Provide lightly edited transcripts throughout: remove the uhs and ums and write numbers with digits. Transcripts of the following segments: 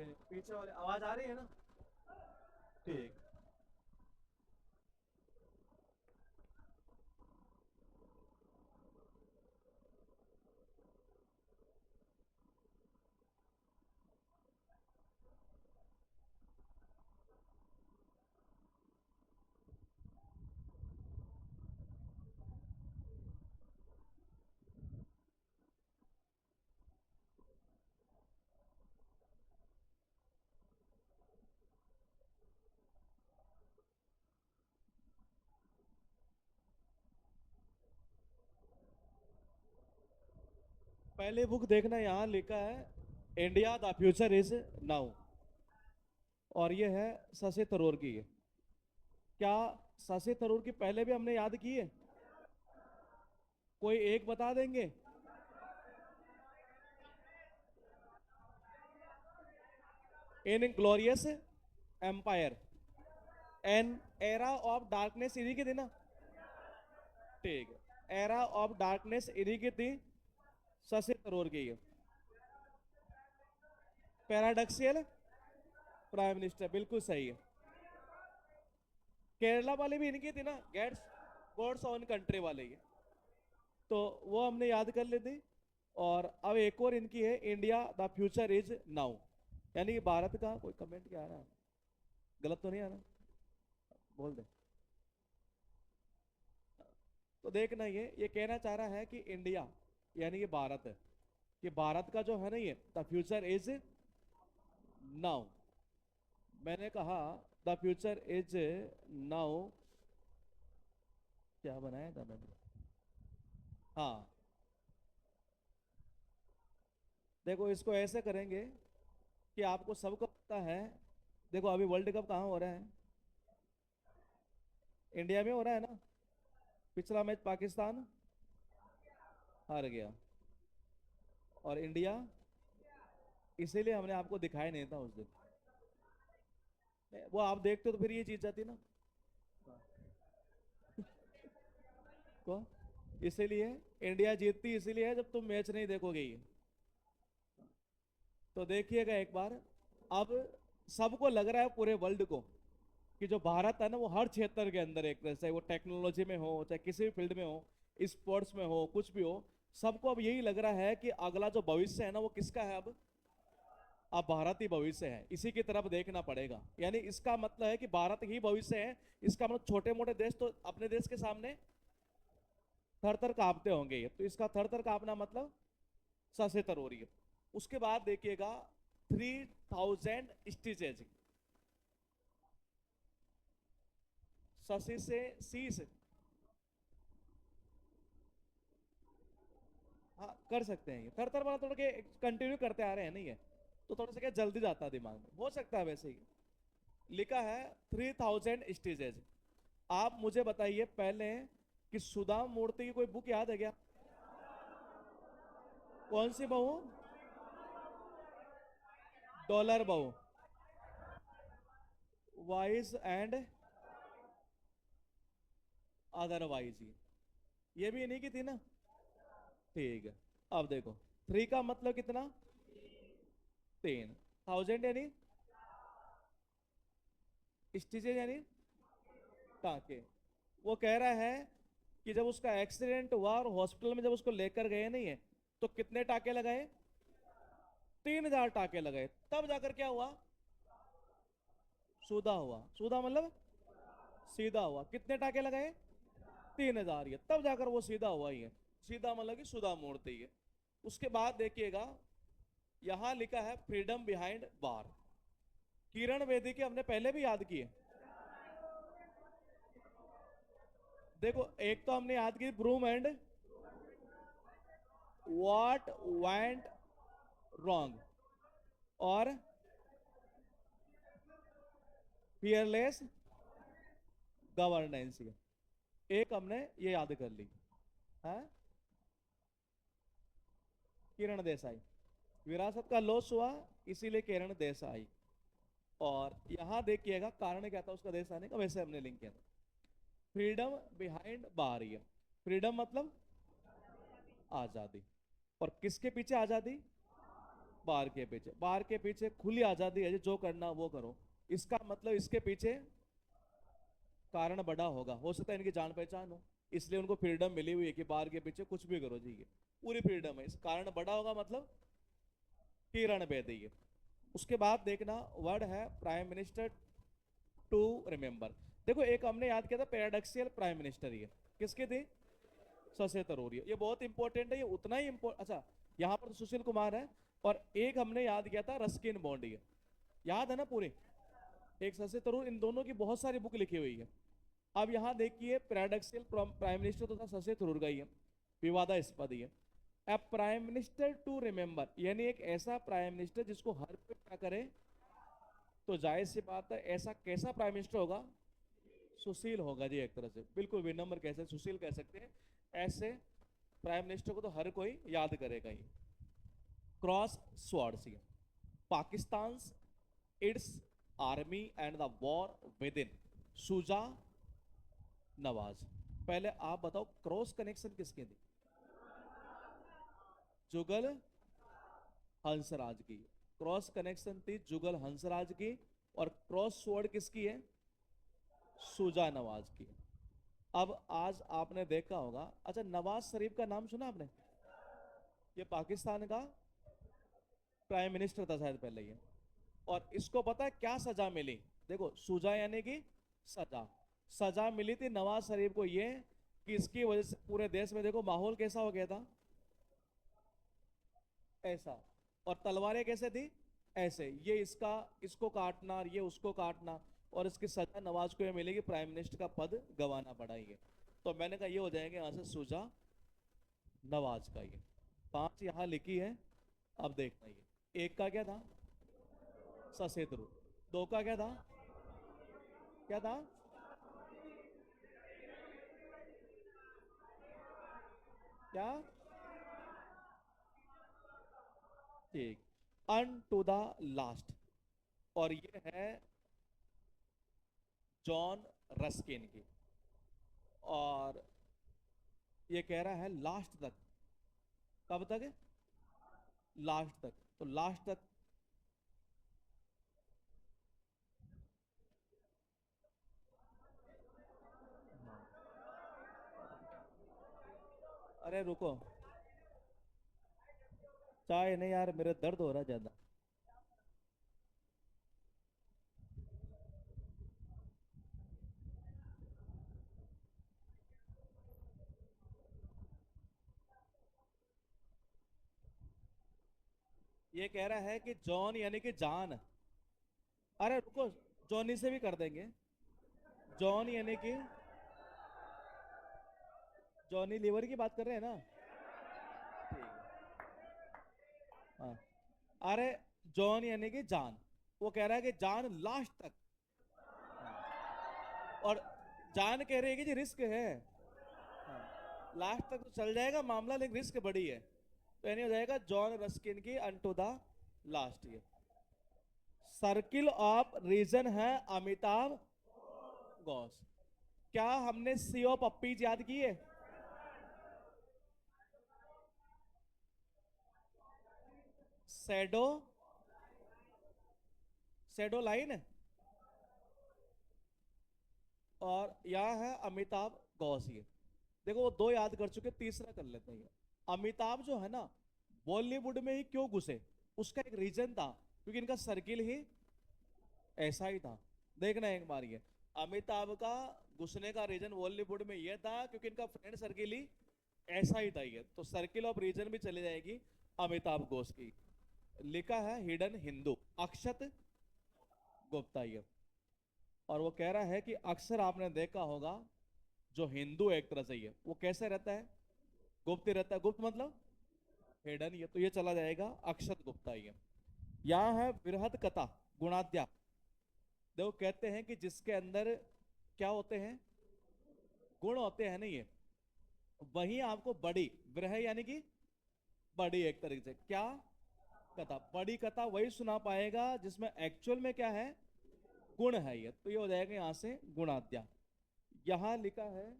ये पीछे वाले आवाज आ रही है ना? ठीक। पहले बुक देखना, यहाँ लिखा है India the future is now, और ये है शशि थरूर की है। क्या शशि थरूर की पहले भी हमने याद की है? कोई एक बता देंगे? Inglorious empire, an era of darkness इन्हीं की थी ना? ठीक है, एरा ऑफ डार्कनेस इन्हीं की थी, शशि थरूर की है। पैराडॉक्सियल प्राइम मिनिस्टर, बिल्कुल सही है। केरला वाले भी इनकी थी ना, गेट्स गॉड्स ओन कंट्री वाले ही, तो वो हमने याद कर ली थी। और अब एक और इनकी है, India the future is now, यानी कि भारत का। कोई कमेंट क्या आ रहा है? गलत तो नहीं आ रहा? बोल दे। तो देखना, ये कहना चाह रहा है कि इंडिया यानी कि भारत है, कि भारत का जो है ना, ये द फ्यूचर इज नाउ। मैंने कहा द फ्यूचर इज नाउ, क्या बनाया था मैंने? हाँ, देखो इसको ऐसे करेंगे कि आपको सबको पता है। देखो अभी वर्ल्ड कप कहाँ हो रहा है? इंडिया में हो रहा है ना। पिछला मैच पाकिस्तान हार गया, और इंडिया, इसीलिए हमने आपको दिखाया नहीं था उस दिन। वो आप देखते तो फिर ये जीत जाती ना। को इसीलिए इंडिया जीतती इसीलिए है, जब तुम मैच नहीं देखोगे ये। तो देखिएगा एक बार। अब सबको लग रहा है, पूरे वर्ल्ड को, कि जो भारत है ना, वो हर क्षेत्र के अंदर एक तरह से, वो टेक्नोलॉजी में हो चाहे किसी भी फील्ड में हो, स्पोर्ट्स में हो, कुछ भी हो, सबको अब यही लग रहा है कि अगला जो भविष्य है ना, वो किसका है अब भारत ही भविष्य है। इसी की तरफ देखना पड़ेगा, यानी इसका मतलब है कि भारत ही भविष्य है। इसका मतलब छोटे मोटे देश तो अपने देश के सामने थर थर कांपते होंगे, ये तो इसका थर थर कांपना मतलब सशस्त्र हो रही है। उसके बाद देखिएगा, 3000 स्टिचेज, शशि से शीश। हाँ कर सकते हैं, ये थर थर वाला थोड़ा के कंटिन्यू करते आ रहे हैं नहीं है, तो थोड़ा सा क्या जल्दी जाता है दिमाग में, हो सकता है वैसे ही। लिखा है 3000 स्टिचेज। आप मुझे बताइए पहले कि सुधा मूर्ति की कोई बुक याद है क्या? कौन सी बहू? डॉलर बहू, वाइज एंड अदरवाइज, ये भी इन्हीं की थी ना? ठीक है। अब देखो, थ्री का मतलब कितना? तीन। थाउजेंड यानी स्टिचेज यानी टाके। वो कह रहा है कि जब उसका एक्सीडेंट हुआ और हॉस्पिटल में जब उसको लेकर गए नहीं है, तो कितने टाके लगाए? 3000 टाके लगाए, तब जाकर क्या हुआ? सूदा हुआ। सूदा मतलब सीधा हुआ। कितने टाके लगाए? 3000, ये तब जाकर वो सीधा हुआ ही है। सीधा मतलब कि सुधा मूर्ति है। उसके बाद देखिएगा, यहां लिखा है फ्रीडम बिहाइंड बार। किरण बेदी की हमने पहले भी याद की है। देखो एक तो हमने याद की broom and what went wrong, और फियरलेस गवर्नेंस। एक हमने ये याद कर ली है। किरण देसाई, विरासत का लॉस हुआ, इसीलिए किरण देसाई। और यहां देखिएगा कारण क्या था उसका देश आने का, वैसे हमने लिंक किया था। फ्रीडम बिहाइंड बार, ये फ्रीडम मतलब आजादी, और किसके पीछे आजादी? बार के पीछे खुली आजादी है जी, जो करना वो करो। इसका मतलब इसके पीछे कारण बड़ा होगा, हो सकता है इनकी जान पहचान हो, इसलिए उनको फ्रीडम मिली हुई है कि बार के पीछे कुछ भी करो जी, ये पूरी फ्रीडम है। इस कारण बड़ा होगा मतलब किरण बेदी है। उसके बाद देखना वर्ड है प्राइम मिनिस्टर टू रिमेंबर। देखो एक हमने याद किया था पैराडॉक्सियल प्राइम मिनिस्टर, ये किसकी थी? शशि थरूर। ये बहुत इंपॉर्टेंट है, ये उतना ही इंपॉर्टेंट। अच्छा, यहाँ पर तो सुशील कुमार है, और एक हमने याद किया था रस्किन बॉन्ड, ये याद है ना पूरी, एक शशि थरूर, इन दोनों की बहुत सारी बुक लिखी हुई है। अब यहाँ देखिए पैराडॉक्सियल प्राइम मिनिस्टर तो था शशि थरूर का ही है, विवादास्पद ही है। अब प्राइम मिनिस्टर टू रिमेंबर, यानी एक ऐसा प्राइम मिनिस्टर जिसको हर कोई क्या करे, तो जाहिर सी बात है ऐसा कैसा प्राइम मिनिस्टर होगा? सुशील होगा जी, एक तरह से बिल्कुल विनम्र कैसे सुशील कह सकते हैं। ऐसे प्राइम मिनिस्टर को तो हर कोई याद करेगा ही। Cross swords, Pakistan its army and the war within, Shuja Nawaz. पहले आप बताओ क्रॉस कनेक्शन किसके थी? जुगल हंसराज की। क्रॉस कनेक्शन थी जुगल हंसराज की, और क्रॉस स्वॉर्ड किसकी है? शुजा नवाज की। अब आज आपने देखा होगा, अच्छा नवाज शरीफ का नाम सुना आपने? ये पाकिस्तान का प्राइम मिनिस्टर था शायद पहले ये। और इसको पता है क्या सजा मिली? देखो शुजा यानी कि सजा, सजा मिली थी नवाज शरीफ को ये, कि इसकी वजह से पूरे देश में देखो माहौल कैसा हो गया था, ऐसा। और तलवारें कैसे थी? ऐसे, ये इसका इसको काटना और ये उसको काटना, और इसकी सजा नवाज को ये मिलेगी, प्राइम मिनिस्टर का पद गंवाना पड़ा ये। तो मैंने कहा ये हो जाएंगे यहाँ से सुजा नवाज का ये। पांच यहाँ लिखी है। अब देखना ये एक का क्या था? ससेतरु। दो का क्या था? क्या था? क्या? ठीक, अन टू द लास्ट। और ये है जॉन रस्किन की। और ये कह रहा है लास्ट तक। कब तक है? लास्ट तक। तो लास्ट तक, अरे रुको, चाय नहीं यार, मेरे दर्द हो रहा है ज्यादा। ये कह रहा है कि जॉन यानी कि जान। अरे रुको, जॉनी से भी कर देंगे। जॉन यानी कि जॉनी लीवर की बात कर रहे हैं ना? ठीक है। हाँ, अरे जॉन यानी कि जान, वो कह रहा है कि जान लास्ट तक। और जान कह रही है कि जी रिस्क है। हाँ, लास्ट तक तो चल जाएगा मामला, लेकिन रिस्क बड़ी है। तो यानी हो जाएगा जॉन रस्किन की unto the last year. Circle of reason है अमिताभ घोष। क्या हमने सी ऑफ पप्पीज याद किए? शेडो, शेडो लाइन, और यह है अमिताभ घोष ये। देखो वो दो याद कर चुके, तीसरा कर लेते हैं। अमिताभ जो है ना, बॉलीवुड में ही क्यों घुसे, उसका एक रीजन था, क्योंकि इनका सर्किल ही ऐसा ही था। देखना एक बार ये, अमिताभ का घुसने का रीजन बॉलीवुड में यह था क्योंकि इनका फ्रेंड सर्किल ही ऐसा ही था ये। तो सर्किल ऑफ रीजन भी चली जाएगी अमिताभ घोष की। लिखा है हिडन हिंदू, अक्षत गुप्ता ये। और वो कह रहा है कि अक्सर आपने देखा होगा जो हिंदू एक तरह से ही है, वो कैसे रहता है? गुप्त ही रहता है। गुप्त मतलब हिडन, ये तो ये चला जाएगा अक्षत गुप्ता ये। यहाँ है बृहद कथा गुणाद्या। देखो कहते हैं कि जिसके अंदर क्या होते हैं? गुण होते हैं ना ये। वही आपको बड़ी, वृह यानी कि बड़ी, एक तरीके से क्या कथा, बड़ी कथा वही सुना पाएगा जिसमें एक्चुअल में क्या है? गुण है ये। तो ये हो जाएगा यहां से गुणाद्या। यहां लिखा है,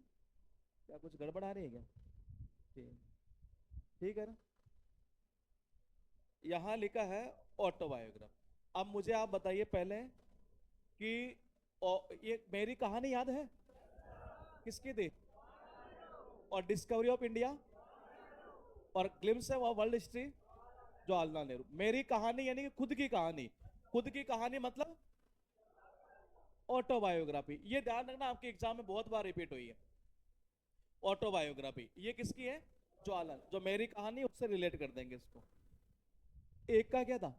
क्या कुछ गड़बड़ आ रही है क्या? ठीक, ठीक है ना? यहां लिखा है ऑटोबायोग्राफ। अब मुझे आप बताइए पहले कि ये मेरी कहानी याद है किसकी थी? और डिस्कवरी ऑफ इंडिया और glimpse of world history Jawaharlal Nehru. मेरी कहानी यानी कि खुद की कहानी। खुद की कहानी मतलब ऑटोबायोग्राफी। ये ध्यान रखना, आपके एग्जाम में बहुत बार रिपीट हुई है। ऑटोबायोग्राफी ये किसकी है? जवाहरलाल। जो मेरी कहानी उससे रिलेट कर देंगे इसको। एक का क्या था?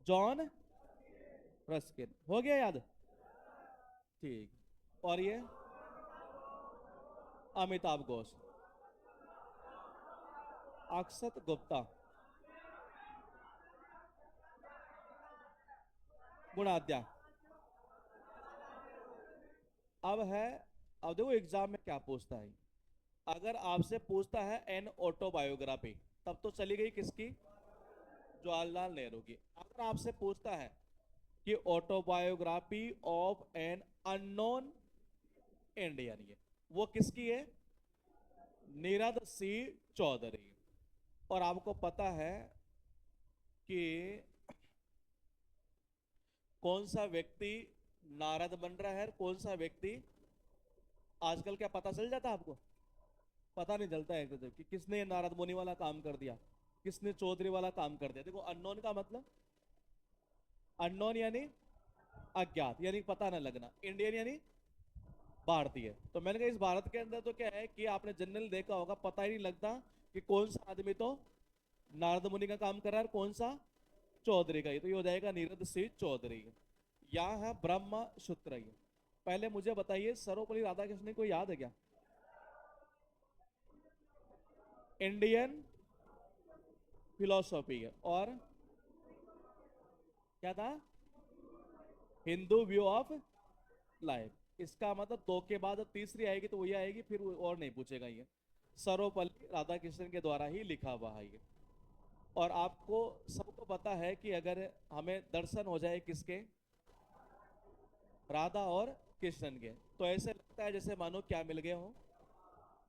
John Ruskin. हो गया याद? ठीक। और ये अमिताभ घोष, अक्षत गुप्ता, गुणाद्या। अब है, अब देखो एग्जाम में क्या पूछता है। अगर आपसे पूछता है एन ऑटोबायोग्राफी, तब तो चली गई किसकी? जवाहरलाल नेहरू की। अगर आपसे पूछता है कि autobiography of an unknown Indian, ये वो किसकी है? नीरद सी चौधरी। और आपको पता है कि कौन सा व्यक्ति नारद बन रहा है, कौन सा व्यक्ति आजकल, क्या पता चल जाता है आपको? पता नहीं चलता है एकदम कि किसने नारद मुनि वाला काम कर दिया, किसने चौधरी वाला काम कर दिया। देखो अननोन का मतलब, अननोन यानी अज्ञात, यानी पता ना लगना। इंडियन यानी भारतीय। तो मैंने कहा इस भारत के अंदर तो क्या है कि आपने जनरल देखा होगा, पता ही नहीं लगता कि कौन सा आदमी तो नारद मुनि का काम कर रहा है और कौन सा चौधरी का। ये तो ये हो जाएगा नीरद सिंह चौधरी। यहाँ है ब्रह्म सूत्र। ये पहले मुझे बताइए, सर्वपल्ली राधाकृष्णन को याद है क्या? इंडियन फिलोसॉफी है। और क्या था? Hindu view of life. इसका मतलब दो के बाद तीसरी आएगी तो वही आएगी, फिर और नहीं पूछेगा ये। सर्वपल्ली राधाकृष्णन के द्वारा ही लिखा हुआ है ये। और आपको सबको पता है कि अगर हमें दर्शन हो जाए किसके? राधा और कृष्णन के, तो ऐसे लगता है जैसे मानो क्या मिल गए हो?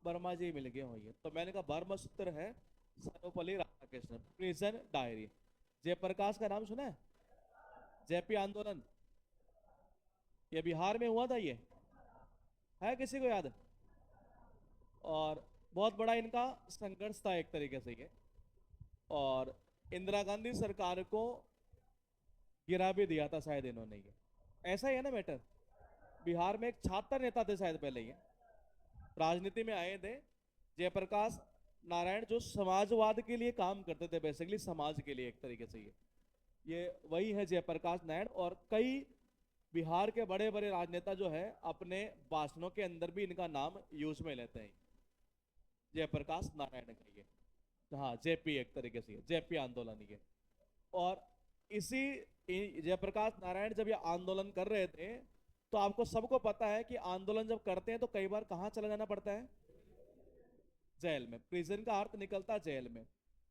वर्मा जी मिल गए हो। ये तो मैंने कहा ब्रह्म सूत्र है, सर्वपल्ली राधाकृष्णन। प्रिजन डायरी, जयप्रकाश का नाम सुना है? जेपी आंदोलन, ये बिहार में हुआ था ये, है किसी को याद? और बहुत बड़ा इनका संघर्ष था एक तरीके से ये। और इंदिरा गांधी सरकार को गिरा भी दिया था शायद इन्होंने ये। ऐसा ही है ना मैटर। बिहार में एक छात्र नेता थे शायद पहले ये, राजनीति में आए थे, जयप्रकाश नारायण, जो समाजवाद के लिए काम करते थे, बेसिकली समाज के लिए एक तरीके से ये वही है जयप्रकाश नारायण। और कई बिहार के बड़े बड़े राजनेता जो है अपने भाषणों के अंदर भी इनका नाम यूज में लेते हैं, जयप्रकाश नारायण का ये। हाँ जेपी, एक तरीके से जेपी आंदोलन ये। और इसी जयप्रकाश नारायण जब ये आंदोलन कर रहे थे, तो आपको सबको पता है कि आंदोलन जब करते हैं तो कई बार कहाँ चला जाना पड़ता है? जेल में। प्रिजन का अर्थ निकलता है जेल में।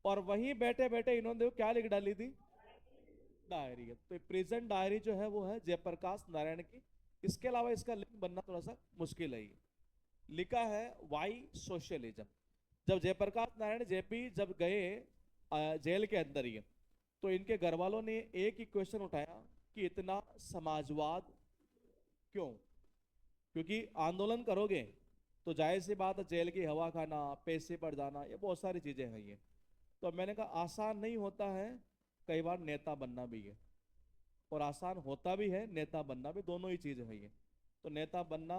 और वहीं बैठे बैठे इन्होंने देखो क्या लिख डाली थी? डायरी है। तो प्रिजन डायरी जो है वो है जयप्रकाश नारायण की। इसके अलावा इसका लिंक बनना थोड़ा सा मुश्किल है। लिखा है वाई सोशलिज्म। जब जयप्रकाश नारायण जेपी जब गए जेल के अंदर ही, तो इनके घर वालों ने एक ही क्वेश्चन उठाया कि इतना समाजवाद क्यों? क्योंकि आंदोलन करोगे तो जाहिर सी बात है जेल की हवा खाना, पैसे पड़ जाना, ये बहुत सारी चीजें हैं ये। तो मैंने कहा आसान नहीं होता है कई बार नेता बनना भी है, और आसान होता भी है नेता बनना भी, दोनों ही चीजें हैं ये। तो नेता बनना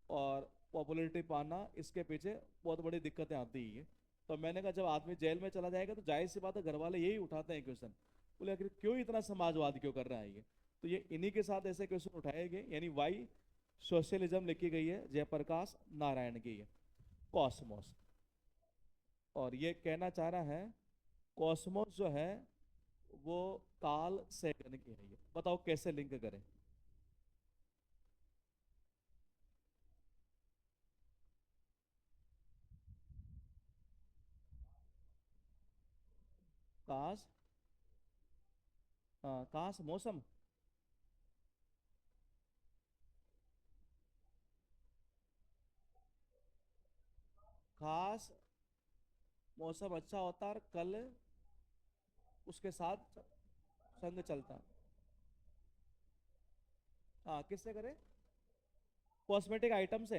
और पॉपुलैरिटी पाना, इसके पीछे बहुत बड़ी दिक्कतें आती ही है। तो मैंने कहा जब आदमी जेल में चला जाएगा तो जाहिर सी बात है घर वाले यही उठाते हैं क्वेश्चन, बोले आखिर क्यों इतना समाजवाद क्यों कर रहा है ये। तो ये इन्हीं के साथ ऐसे क्वेश्चन उठाए गए, यानी वाई सोशलिज्म लिखी गई है जयप्रकाश नारायण की है। कॉस्मोस। और ये कहना चाह रहा है कॉस्मोस जो है वो कार्ल सेगन की है। ये बताओ कैसे लिंक करें? काश, काश मौसम, खास मौसम अच्छा होता और कल उसके साथ संग चलता। हाँ, किससे करे? कॉस्मेटिक आइटम से।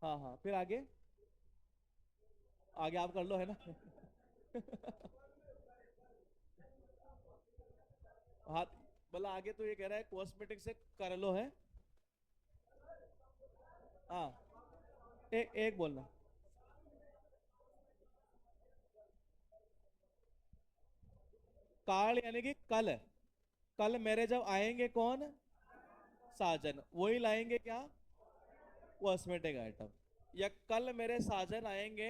हाँ हाँ, फिर आगे। आगे आप कर लो, है ना? हाँ, बोला आगे तो ये कह रहा है कॉस्मेटिक से कर लो, है। हाँ, एक एक बोलना। काल यानी कि कल। कल मेरे जब आएंगे कौन? साजन, वही लाएंगे क्या? Cosmetic item. या कल मेरे साजन आएंगे,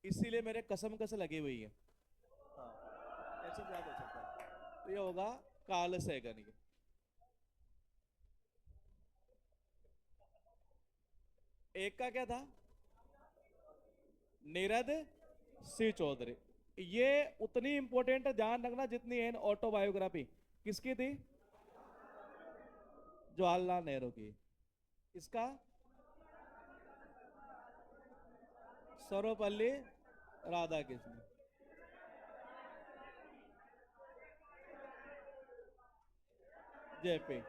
इसीलिए मेरे कसम कस लगी हुई है। हाँ, ऐसे भी याद हो सकता है। तो ये होगा काल से करके। एक का क्या था? नीरद सी चौधरी। ये उतनी इंपॉर्टेंट है, ध्यान रखना, जितनी है ऑटोबायोग्राफी। किसकी थी? जवाहरलाल नेहरू की। इसका? Sarvepalli Radhakrishna. JP.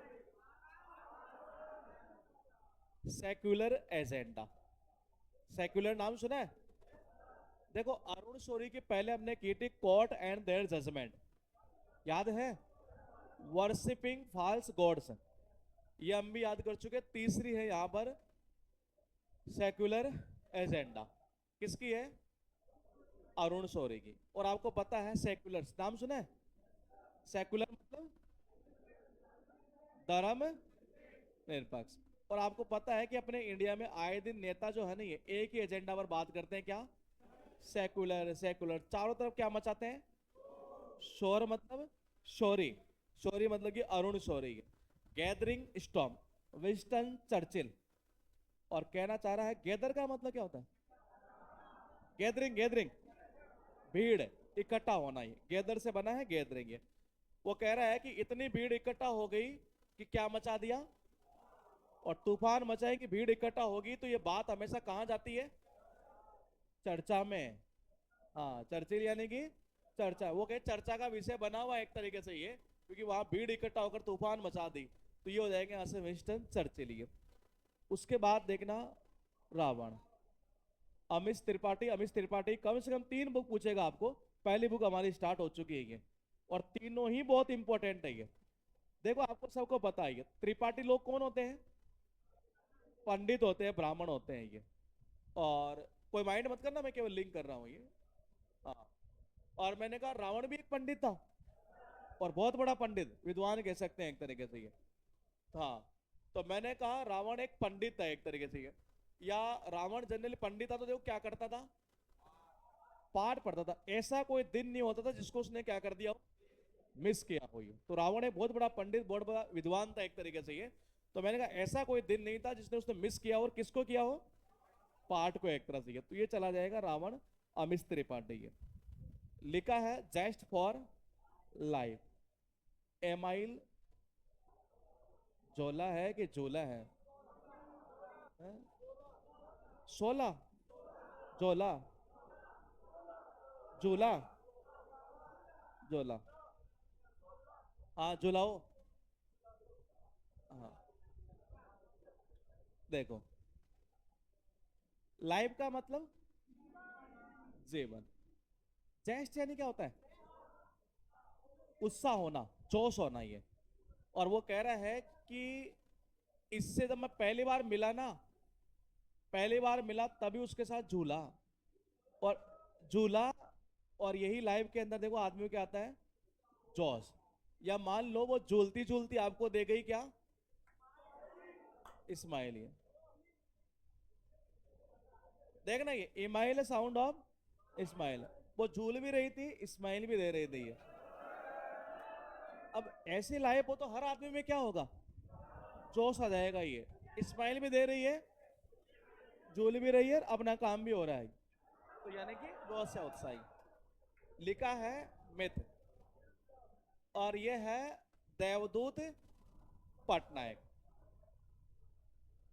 Secular agenda. Secular नाम सुना है? देखो, अरुण शौरी की पहले हमने की थी कोर्ट एंड देयर जजमेंट, याद है? वर्शिपिंग फॉल्स गॉड्स, ये हम भी याद कर चुके। तीसरी है यहां पर सेक्युलर एजेंडा। किसकी है? अरुण शौरी की। और आपको पता है सेक्युलर नाम सुना है? सेक्युलर मतलब धर्म निरपेक्ष। और आपको पता है कि अपने इंडिया में आए दिन नेता जो है ना, ये एक ही एजेंडा पर बात करते हैं, क्या? Secular secular. चारों तरफ क्या मचाते हैं? शोर मतलब शोरी। शोरी मतलब कि Arun Shourie. Gathering storm, Winston Churchill. और कहना चाह रहा है गैदर का मतलब क्या होता है? गैदरिंग, गैदरिंग भीड़, इकट्ठा होना। ही गैदर से बना है गैदरिंग। ये वो कह रहा है कि इतनी भीड़ इकट्ठा हो गई कि क्या मचा दिया? और तूफान मचाए कि भीड़ इकट्ठा होगी, तो ये बात हमेशा कहाँ जाती है? चर्चा में। हाँ, चर्चिल यानी कि चर्चा। वो कहे चर्चा का विषय बना हुआ है एक तरीके से ये, क्योंकि वहां भीड़ इकट्ठा होकर तूफान मचा दी। तो ये हो जाएगा यहाँ से विंस्टन चर्चिल ये। उसके बाद देखना, रावण। अमिश त्रिपाठी। अमिश त्रिपाठी कम से कम 3 बुक पूछेगा आपको। पहली बुक हमारी स्टार्ट हो चुकी है ये। और तीनों ही बहुत इंपॉर्टेंट है ये। देखो, आपको सबको पता है ये त्रिपाठी लोग कौन होते हैं? पंडित होते हैं, ब्राह्मण होते हैं ये। और कोई माइंड मत करना, मैं केवल लिंक कर रहा हूँ ये। हाँ। और मैंने कहा रावण भी एक पंडित था, और बहुत बड़ा पंडित, विद्वान कह सकते हैं एक तरीके से ये। हाँ। तो मैंने कहा रावण एक पंडित था एक तरीके से ये। या रावण जनरली पंडित था, तो देखो क्या करता था? पाठ पढ़ता था। ऐसा कोई दिन नहीं होता था जिसको उसने क्या कर दिया हो, मिस किया हो ये। तो रावण एक बहुत बड़ा पंडित, बहुत बड़ा विद्वान था एक तरीके से ये। तो मैंने कहा ऐसा कोई दिन नहीं था जिसने उसने मिस किया हो, और किसको किया हो? पाठ को एक तरह से ये। तो ये चला जाएगा रावण अमिश त्रिपाठी ये। लिखा है जस्ट फॉर लाइफ। एमाइल जोला है कि जोला है? हैं? सोला? जोला? जोला? जोला? हाँ, जुलाओ। हाँ, देखो, लाइफ का मतलब जीवन। जेस्ट यानी क्या होता है? उत्साह होना, जोश होना ये। और वो कह रहा है कि इससे जब मैं पहली बार मिला ना, पहली बार मिला तभी उसके साथ झूला। और झूला। और यही लाइफ के अंदर देखो आदमी को क्या आता है? जोश। या मान लो वो झूलती झूलती आपको दे गई क्या? इस्माइल ये। देखना, ये इमाइल साउंड ऑफ इस्माइल। वो झूल भी रही थी, इस्माइल भी दे रही थी ये। अब ऐसी लाइफ हो तो हर आदमी में क्या होगा? जोश आ जाएगा ये। इस्माइल भी दे रही है, झूल भी रही है, अपना काम भी हो रहा है। तो यानी कि बहुत सा उत्साही। लिखा है मिथ। और ये है देवदूत पटनायक।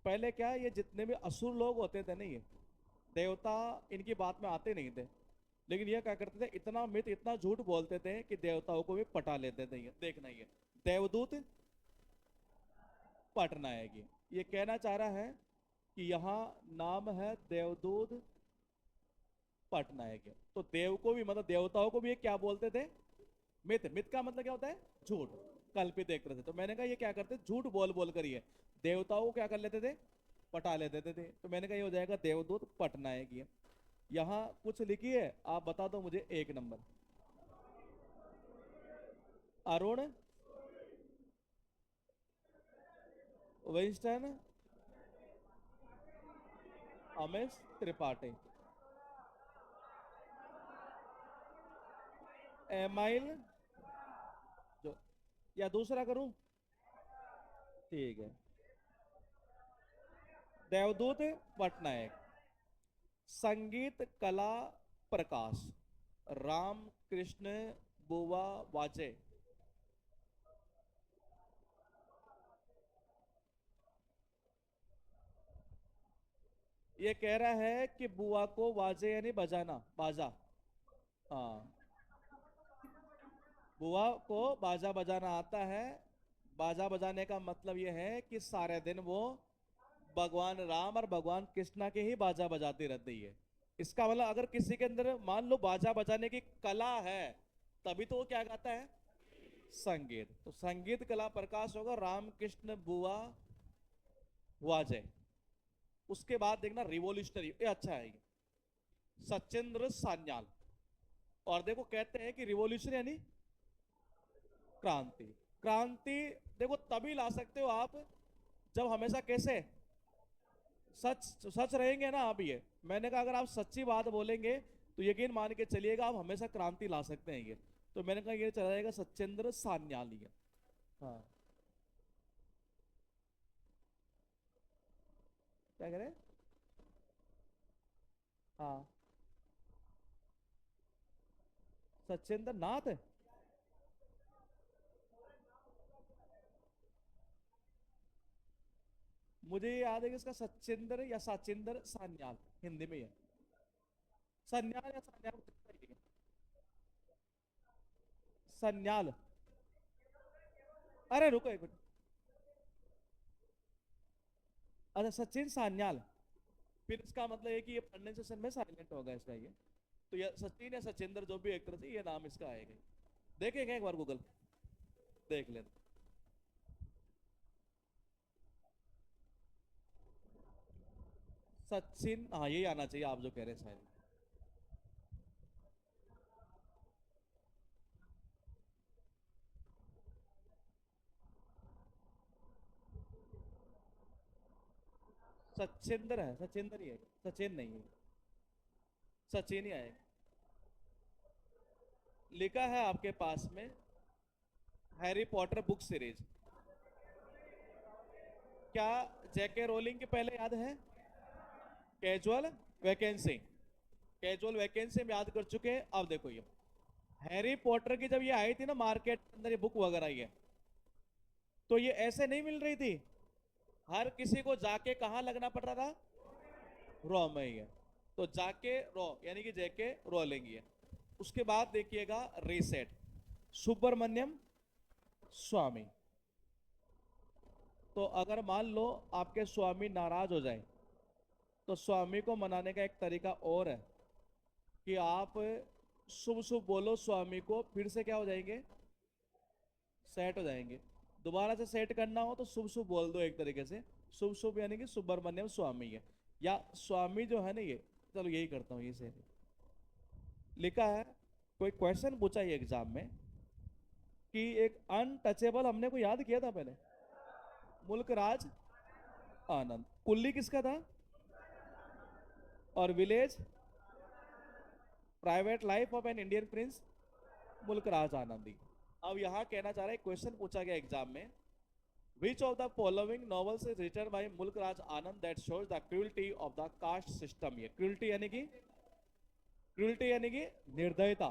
पहले क्या है, ये जितने भी असुर लोग होते थे ना, ये देवता इनकी बात में आते नहीं थे। लेकिन ये क्या करते थे, इतना मिथ इतना झूठ बोलते थे कि देवताओं को भी पटा लेते थे। ये देखना, ये देवदूत पटनायक, ये कहना चाह रहा है कि यहाँ नाम है देवदूत पटनायक। तो देव को भी मतलब देवताओं को भी ये क्या बोलते थे, मिथ। मिथ का मतलब क्या होता है, झूठ, कल्पित एक तरह से। तो मैंने कहा ये क्या करते, झूठ बोल बोल कर ये देवताओं को क्या कर लेते थे, पटा लेते थे। तो मैंने कहा ये हो जाएगा देवदूत पटनायक। ये यहाँ कुछ लिखी है, आप बता दो मुझे एक number. Arun Winston Amesh Tripathi, amyl जो, या दूसरा करूं, ठीक है, देवदूत पटनायक। संगीत कला प्रकाश, राम कृष्ण बुवा वाजे। ये कह रहा है कि बुआ को वाजे यानी बजाना, बाजा। हाँ, बुआ को बाजा बजाना आता है। बाजा बजाने का मतलब ये है कि सारे दिन वो भगवान राम और भगवान कृष्णा के ही बाजा बजाती रहती है। इसका मतलब अगर किसी के अंदर मान लो बाजा बजाने की कला है, तभी तो वो क्या गाता है, संगीत। तो संगीत कला प्रकाश होगा राम कृष्ण बुआ वाजय। उसके बाद देखना रिवोल्यूशनरी, ये अच्छा है ये, सचिंद्र सान्याल। और देखो कहते हैं कि रिवॉल्यूशन यानी क्रांति। क्रांति देखो तभी ला सकते हो आप जब हमेशा कैसे, सच सच रहेंगे ना आप। ये मैंने कहा अगर आप सच्ची बात बोलेंगे तो यकीन मान के चलिएगा आप हमेशा क्रांति ला सकते हैं। ये तो मैंने कहा ये चला जाएगा सचिंद्र सान्याली है। हाँ, क्या करें, हाँ, सचिंद्र नाथ। मुझे ये याद है कि इसका सचिंद्र या सचिंद्र सान्याल हिंदी में है। सन्याल या सान्याल, सन्याल। अरे रुको एक मिनट, अच्छा सचिन सान्याल। फिर इसका मतलब है कि ये प्रोनाउंसिएशन में साइलेंट होगा इसका ये। तो ये सचिन या सचिंद्र जो भी एक तरह से ये नाम इसका आएगा। देखेंगे एक बार गूगल देख लेना। सचिन, हाँ यही आना चाहिए आप जो कह रहे हैं शायद। सचिंद्र है, सचिंद्र ही है, सचिन नहीं है, सचिन ही आएगा। लिखा है आपके पास में हैरी पॉटर बुक सीरीज। क्या जेके रोलिंग के पहले याद है, कैजुअल वैकेंसी, कैजुअल वैकेंसी हम याद कर चुके हैं। अब देखो ये हैरी पॉटर की जब ये आई थी ना मार्केट के अंदर, ये बुक वगैरह ये, तो ये ऐसे नहीं मिल रही थी। हर किसी को जाके कहाँ लगना पड़ रहा था, रॉ में ही है। तो जाके रॉ यानी कि जेके रोलिंग ही है। उसके बाद देखिएगा रीसेट, सुब्रमण्यम स्वामी। तो अगर मान लो आपके स्वामी नाराज हो जाए, तो स्वामी को मनाने का एक तरीका और है कि आप शुभ शुभ बोलो स्वामी को, फिर से क्या हो जाएंगे, सेट हो जाएंगे। दोबारा से सेट करना हो तो शुभ शुभ बोल दो एक तरीके से। शुभ शुभ यानी कि सुब्रमण्यम स्वामी है, या स्वामी जो है ना ये, चलो यही करता हूँ ये से। लिखा है, कोई क्वेश्चन पूछा है एग्जाम में कि एक अनटचेबल हमने को याद किया था पहले, मुल्क राज आनंद। कुल्ली किसका था, और village private life of an Indian Prince, मुल्क राज आनंदी। अब यहाँ कहना चाह रहे हैं, क्वेश्चन पूछा गया एग्जाम में, which of the following novels is written by Mulk Raj Anand that shows the cruelty of the caste system. ये क्रूल्टी यानी कि, क्रूल्टी यानी कि निर्दयता।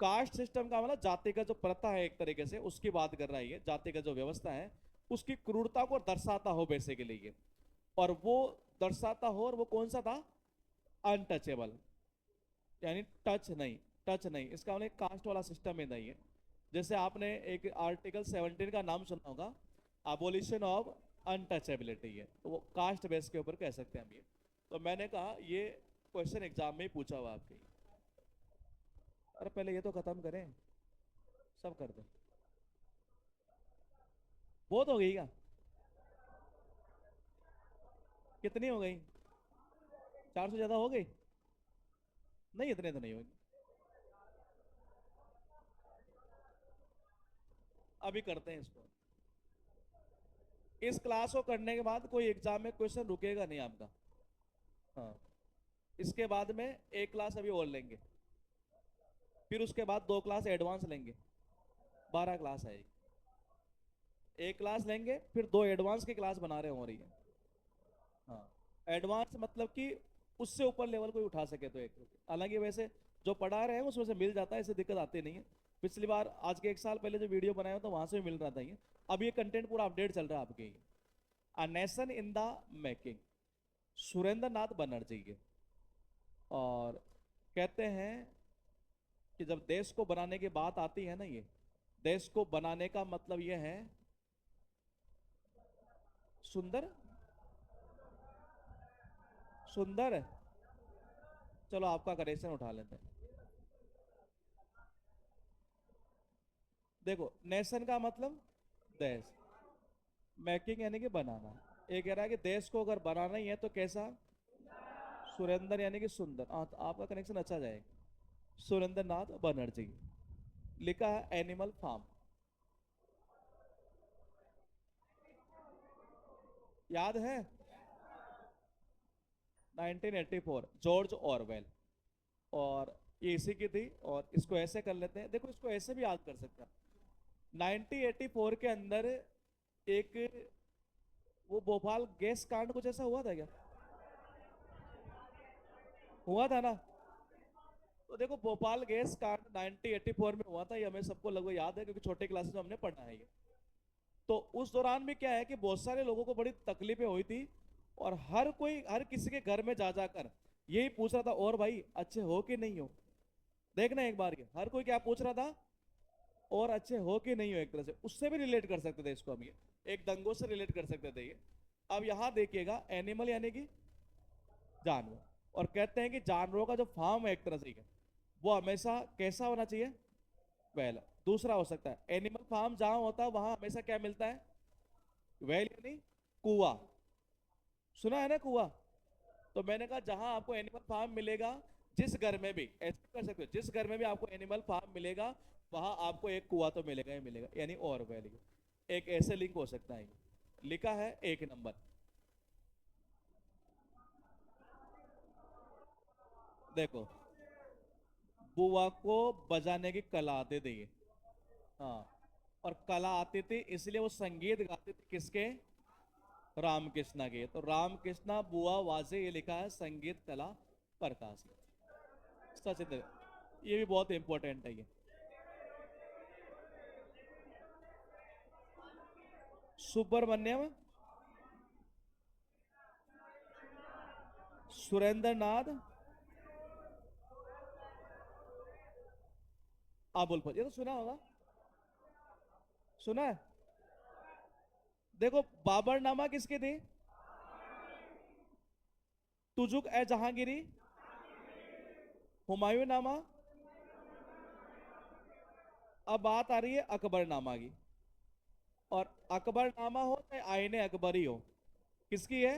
कास्ट सिस्टम का मतलब जाति का जो प्रथा है एक तरीके से, उसकी बात कर रहा है ये, जाति का जो व्यवस्था है उसकी क्रूरता को दर्शाता हो बेसिकली ये। और वो दर्शाता हो, और वो कौन सा था, अनटचेबल। यानी टच नहीं, टच नहीं, इसका मतलब कास्ट वाला सिस्टम में नहीं है। जैसे आपने एक आर्टिकल 17 का नाम सुना होगा, अबोलिशन ऑफ अनटचेबिलिटी है, तो वो कास्ट बेस के ऊपर कह सकते हैं हम ये। तो मैंने कहा ये क्वेश्चन एग्जाम में ही पूछा हुआ आपके। अरे पहले ये तो खत्म करें, सब कर दो। बहुत हो गई क्या? कितनी हो गई? 400 ज्यादा हो गई? नहीं, इतने तो नहीं होगी। अभी करते हैं इसको। इस क्लास को करने के बाद कोई एग्जाम में क्वेश्चन रुकेगा नहीं आपका। हाँ, इसके बाद में एक क्लास अभी और लेंगे, फिर उसके बाद 2 क्लास एडवांस लेंगे, 12 क्लास आएगी। एक क्लास लेंगे, फिर 2 एडवांस की क्लास बना रहे हो रही है। हाँ, एडवांस मतलब कि उससे ऊपर लेवल कोई उठा सके तो एक। हालांकि वैसे जो पढ़ा रहे हैं उसमें से मिल जाता है, ऐसे दिक्कत आती नहीं है। पिछली बार आज के 1 साल पहले जो वीडियो बनाया था वहां से भी मिल रहा था ये। अब ये कंटेंट पूरा अपडेट चल रहा है आपके। A nation in the making, Surendra Nath Banerjee के। और कहते हैं कि जब देश को बनाने की बात आती है ना, ये देश को बनाने का मतलब ये है सुंदर, सुंदर है। चलो आपका करेक्शन उठा लेते हैं। देखो, नेशन का मतलब देश, मेकिंग यानी कि बनाना। ये कह रहा है कि देश को अगर बनाना ही है तो कैसा? सुरेंद्र यानी कि सुंदर। हाँ, तो आपका कनेक्शन अच्छा जाएगा। सुरेंद्र नाथ बनर्जी। लिखा है एनिमल फार्म। याद है? 1984, जॉर्ज ऑरवेल। और ये इसी की थी। और इसको ऐसे कर लेते हैं, देखो इसको ऐसे भी याद कर सकते हैं। 1984 के अंदर एक, वो भोपाल गैस कांड कुछ ऐसा हुआ था क्या? हुआ था ना? तो देखो भोपाल गैस कांड 1984 में हुआ था, ये हमें सबको लगभग याद है क्योंकि छोटे क्लासेस में हमने पढ़ा है ये। तो उस दौरान भी क्या है कि बहुत सारे लोगों को बड़ी तकलीफें हुई थी। और हर कोई हर किसी के घर में जा जाकर यही पूछ रहा था, और भाई अच्छे हो कि नहीं हो। देखना एक बार, ये हर कोई क्या पूछ रहा था, और अच्छे हो कि नहीं हो। एक तरह से उससे भी रिलेट कर सकते थे इसको हम, ये एक दंगों से रिलेट कर सकते थे ये। अब यहां देखिएगा, एनिमल यानी कि जानवर। और कहते हैं कि जानवरों का जो फार्म है एक तरह से वो हमेशा कैसा होना चाहिए? वेल। दूसरा हो सकता है एनिमल फार्म जहां होता है वहां हमेशा क्या मिलता है? वेल यानी कुआ। सुना है ना कुआ? तो मैंने कहा जहां आपको एनिमल फार्म मिलेगा, जिस घर में भी ऐसे कर सकते हो, जिस घर में भी आपको एनिमल फार्म मिलेगा वहां आपको एक कुआ तो मिलेगा ही मिलेगा, यानी और वैल्यू। एक ऐसे लिंक हो सकता है। लिखा है 1 नंबर। देखो, बुआ को बजाने की कला आती थी। हाँ, और कला आती थी इसलिए वो संगीत गाती थी किसके? रामकृष्णा के। तो रामकृष्णा बुआ वाजे, ये लिखा है संगीत कला प्रकाश। सचित्र, ये भी बहुत इंपॉर्टेंट है ये। सुब्रमण्यम सुरेंद्र नाथ आबुल पर, ये तो सुना होगा। सुना है? देखो, बाबरनामा किसकी थी? तुजुक ए जहांगीरी। हुमायूं नामा। अब बात आ रही है अकबरनामा की। और अकबरनामा हो चाहे आईने अकबरी हो, किसकी है?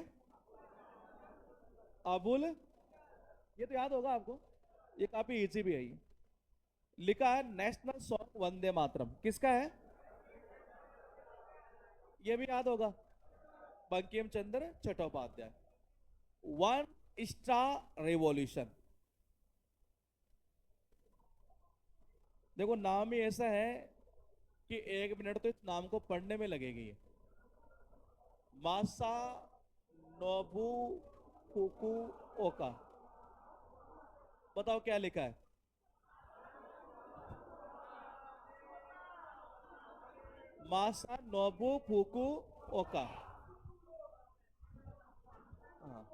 अबुल। ये तो याद होगा आपको, ये काफी इजी भी है ये। लिखा है नेशनल सॉन्ग वंदे मातरम, किसका है? ये भी याद होगा, Bankim Chandra Chattopadhyay. One star revolution. देखो नाम ही ऐसा है कि 1 मिनट तो इस नाम को पढ़ने में लगेगी। मासा नोबू फुकू ओका। बताओ क्या लिखा है? मासा नोबू फुकू ओका। हाँ,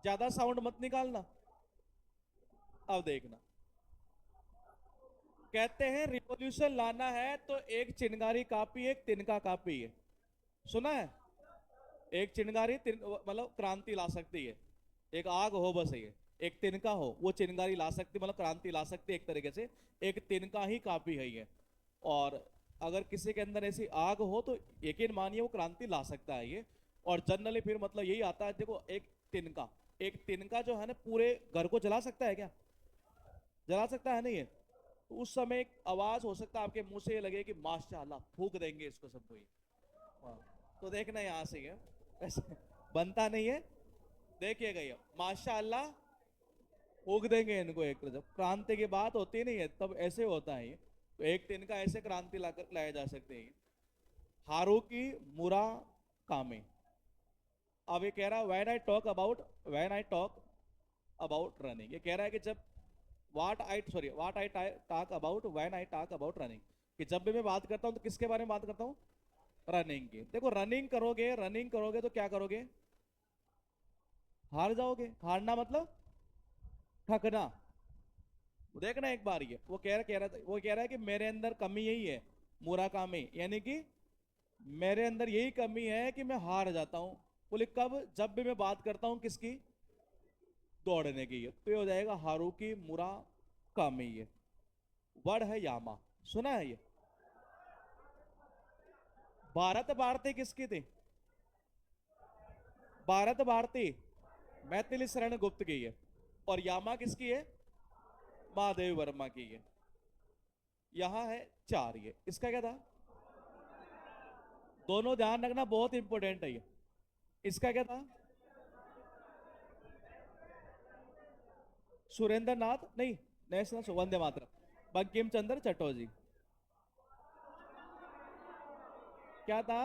ज्यादा साउंड मत निकालना। अब देखना, कहते हैं रिवॉल्यूशन लाना है तो एक चिनगारी काफी, एक तिनका काफी है। सुना है? एक चिनगारी मतलब क्रांति ला सकती है। एक आग हो बस ये, एक तिनका हो, वो चिनगारी ला सकती, मतलब क्रांति ला सकती है एक तरीके से। एक तिनका ही काफी है ये। और अगर किसी के अंदर ऐसी आग हो तो यकीन मानिए वो क्रांति ला सकता है ये। और जनरली फिर मतलब यही आता है, देखो तिनका एक तिनका जो है ना पूरे घर को जला सकता है क्या? जला सकता है नहीं है? तो उस समय एक आवाज हो सकता है आपके मुंह से ये लगे कि माशाल्लाह, फूक देंगे इसको सबको ये। हाँ, तो देखना यहाँ से ये ऐसे बनता नहीं है। देखिएगा ये माशाल्लाह, फूक देंगे इनको एक तरह। जब क्रांति की बात होती नहीं है तब ऐसे होता है ये। तो एक दिन का ऐसे क्रांति लाकर लाया जा सकते हैं। हारुकी मुरा कामे। अब ये कह रहा है when I talk about running, ये कह रहा है कि जब what I talk about when I talk about running, कि जब भी मैं बात करता हूं तो किसके बारे में बात करता हूं? रनिंग की। देखो रनिंग करोगे तो क्या करोगे? हार जाओगे। हारना मतलब थकना। देखना एक बार ये, वो कह रहा है कि मेरे अंदर कमी यही है, मुराकामी, यानी कि मेरे अंदर यही कमी है कि मैं हार जाता हूं। बोले कब? जब भी मैं बात करता हूं किसकी? दौड़ने की। तो ये हो जाएगा हारुकी मुरा कामी। ये वर्ड है यामा। सुना है ये? भारत भारती किसकी थी? भारत भारती मैथिली शरण गुप्त की है। और यामा किसकी है? महादेव वर्मा की है। यहां है चार। ये इसका क्या था? दोनों ध्यान रखना, बहुत इंपॉर्टेंट है ये। इसका क्या था? सुरेंद्र नाथ नहीं, नेशनल वंदे मातरम, बंकिम चंद्र चटर्जी। क्या था?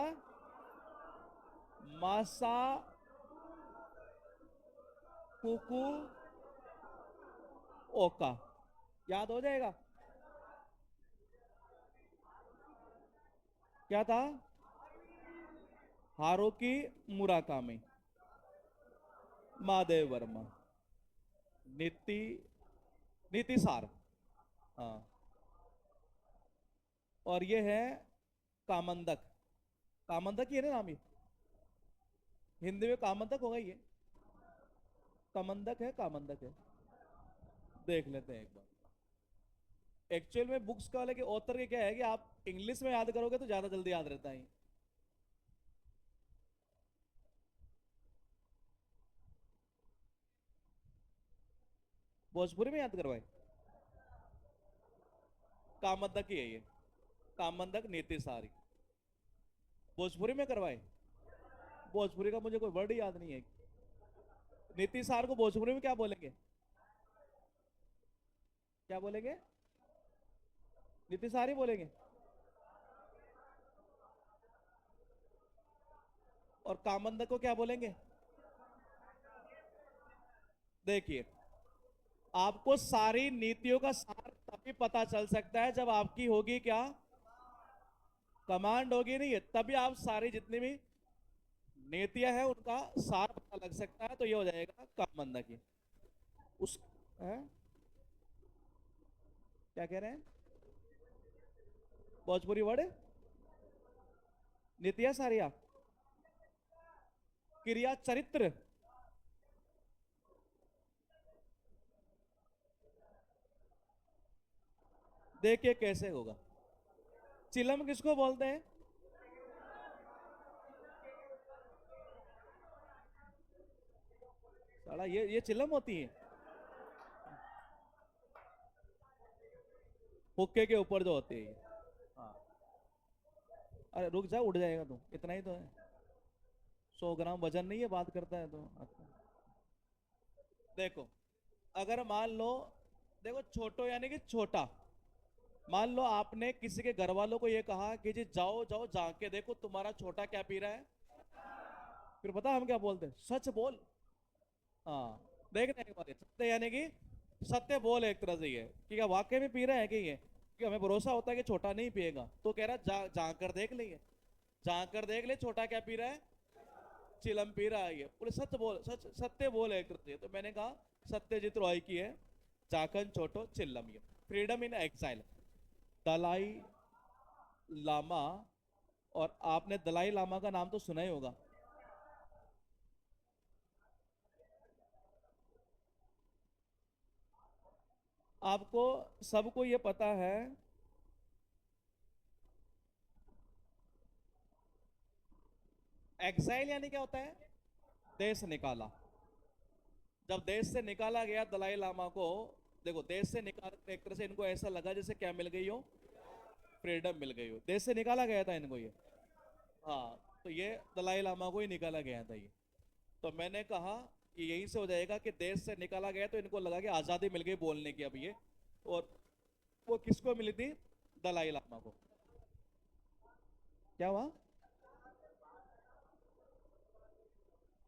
मासा कुकू ओका। याद हो जाएगा। क्या था? हारोकी मुराकामी, महादेव वर्मा, नीति नीति सार। हाँ। और ये है कामंदक। कामंदक ही है ना नाम ये? हिंदी में कामंदक होगा ये। कामंदक है, कामंदक है। देख लेते हैं एक बार। एक्चुअल में बुक्स का वाले के ऑथर के क्या है कि आप इंग्लिश में याद करोगे तो ज्यादा जल्दी याद रहता है। भोजपुरी में याद करवाए। कामंदक ही है ये। कामंदक नीति सारी। भोजपुरी में करवाए। भोजपुरी का मुझे कोई वर्ड ही याद नहीं है। नीति सार को भोजपुरी में क्या बोलेंगे? क्या बोलेंगे? नीति सार ही बोलेंगे। और कामंदक को क्या बोलेंगे? देखिए, आपको सारी नीतियों का सार तभी पता चल सकता है जब आपकी होगी क्या? कमांड होगी नहीं है, तभी आप सारी जितनी भी नीतियां हैं उनका सार पता लग सकता है। तो ये हो जाएगा कामंदक की। उस है? क्या कह रहे हैं? भोजपुरी वर्ड नीतियां सारिया, क्रिया चरित्र। देखिए कैसे होगा। चिलम किसको बोलते हैं? साला ये चिलम होती है। हुक्के के ऊपर जो होती है ये। हाँ। अरे रुक जा, उड़ जाएगा तू, इतना ही तो है। 100 ग्राम वजन नहीं है, बात करता है तो। अच्छा। देखो, अगर मान लो, देखो छोटो यानी कि छोटा। मान लो आपने किसी के घर वालों को ये कहा कि जी जाओ जाओ जाके देखो तुम्हारा छोटा क्या पी रहा है। फिर पता हम क्या बोलते हैं? सच बोल। हाँ। देखना एक बार, सत्य यानी कि सत्य बोल एक तरह से ये कि क्या वाकई में पी रहा है कि ये, कि हमें भरोसा होता है कि छोटा नहीं पिएगा। तो कह रहा झांक कर देख ले, झांक कर देख ले छोटा क्या पी रहा है। चिलम पी रहा है ये। बोले सच बोल, सच सत्य बोल एक तरह से। तो मैंने कहा सत्यजीत रॉय की है, जाकन चोटो चिल्लम, ये freedom in exile, Dalai Lama. और आपने दलाई लामा का नाम तो सुना ही होगा। आपको सबको ये पता है, एक्साइल यानी क्या होता है? देश निकाला। जब देश से निकाला गया दलाई लामा को, देखो देश से निकाल, एक तरह से इनको ऐसा लगा जैसे क्या मिल गई हो, फ्रीडम मिल गई हो। देश से निकाला गया था इनको ये। हाँ, तो ये दलाई लामा को ही निकाला गया था ये। तो मैंने कहा कि यहीं से हो जाएगा कि देश से निकाला गया, तो इनको लगा कि आजादी मिल गई बोलने की अब ये। और वो किसको मिली थी? दलाई लामा को। क्या हुआ?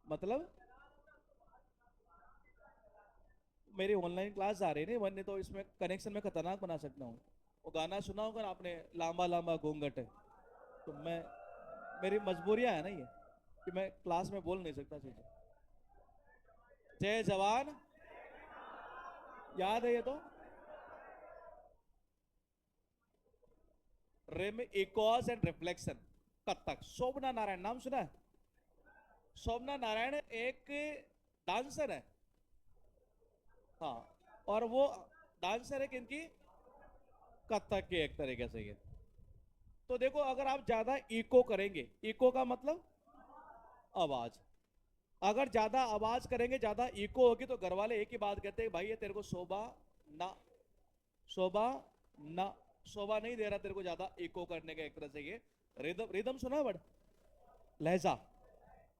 मतलब मेरी ऑनलाइन क्लास आ रही है, नहीं वरना तो इसमें कनेक्शन में खतरनाक बना सकता हूँ। वो गाना सुना होगा ना आपने, लांबा लांबा घूंघट है। तो मैं, मेरी मजबूरियां है ना ये, कि मैं क्लास में बोल नहीं सकता चीजें। जय जवान, याद है ये तो। Rhythm echoes and reflections, Kathak. Shovana Narayan नाम सुना है? शोभना नारायण एक डांसर है। हाँ, और वो डांसर है किनकी? कथक के एक तरीके से ये। तो देखो अगर आप ज्यादा इको करेंगे, इको का मतलब आवाज, अगर ज्यादा आवाज करेंगे, ज्यादा इको होगी, तो घर वाले एक ही बात कहते हैं, भाई ये तेरे को शोभा ना, शोभा ना, शोभा नहीं दे रहा तेरे को ज्यादा इको करने का, एक तरह से ये रिदम, रिदम सुना है वर्ड, लहजा।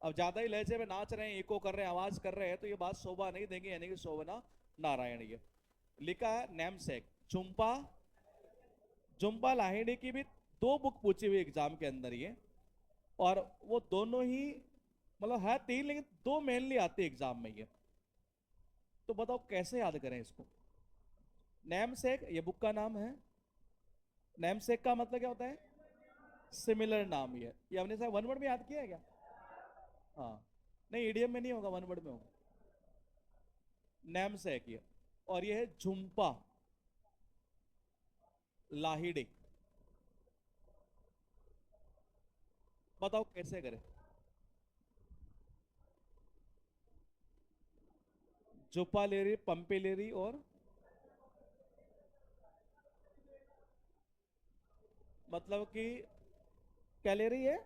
अब ज्यादा ही लहजे में नाच रहे हैं, इको कर रहे हैं, आवाज कर रहे हैं, तो ये बात शोभा नहीं देंगे, यानी कि शोभना नारायण ये। लिखा है नेमसेक झुम्पा, झुम्पा लाहिड़ी की भी दो बुक पूछी हुई एग्जाम के अंदर ये। और वो दोनों ही, मतलब है तीन लेकिन दो मेनली आती है एग्जाम में ये। तो बताओ कैसे याद करें इसको? नेमसेक ये बुक का नाम है। नेमसेक का मतलब क्या होता है? सिमिलर नाम। ये हमने साहब वन वर्ड में याद किया है क्या? हाँ, नहीं ईडीएम में नहीं होगा, वन वर्ड में होगा। नेमसेक ये, और ये है झुम्पा लाहिड़ी। बताओ कैसे करें? जुपा ले रही, पंपी ले रही, और मतलब कि क्या ले रही है?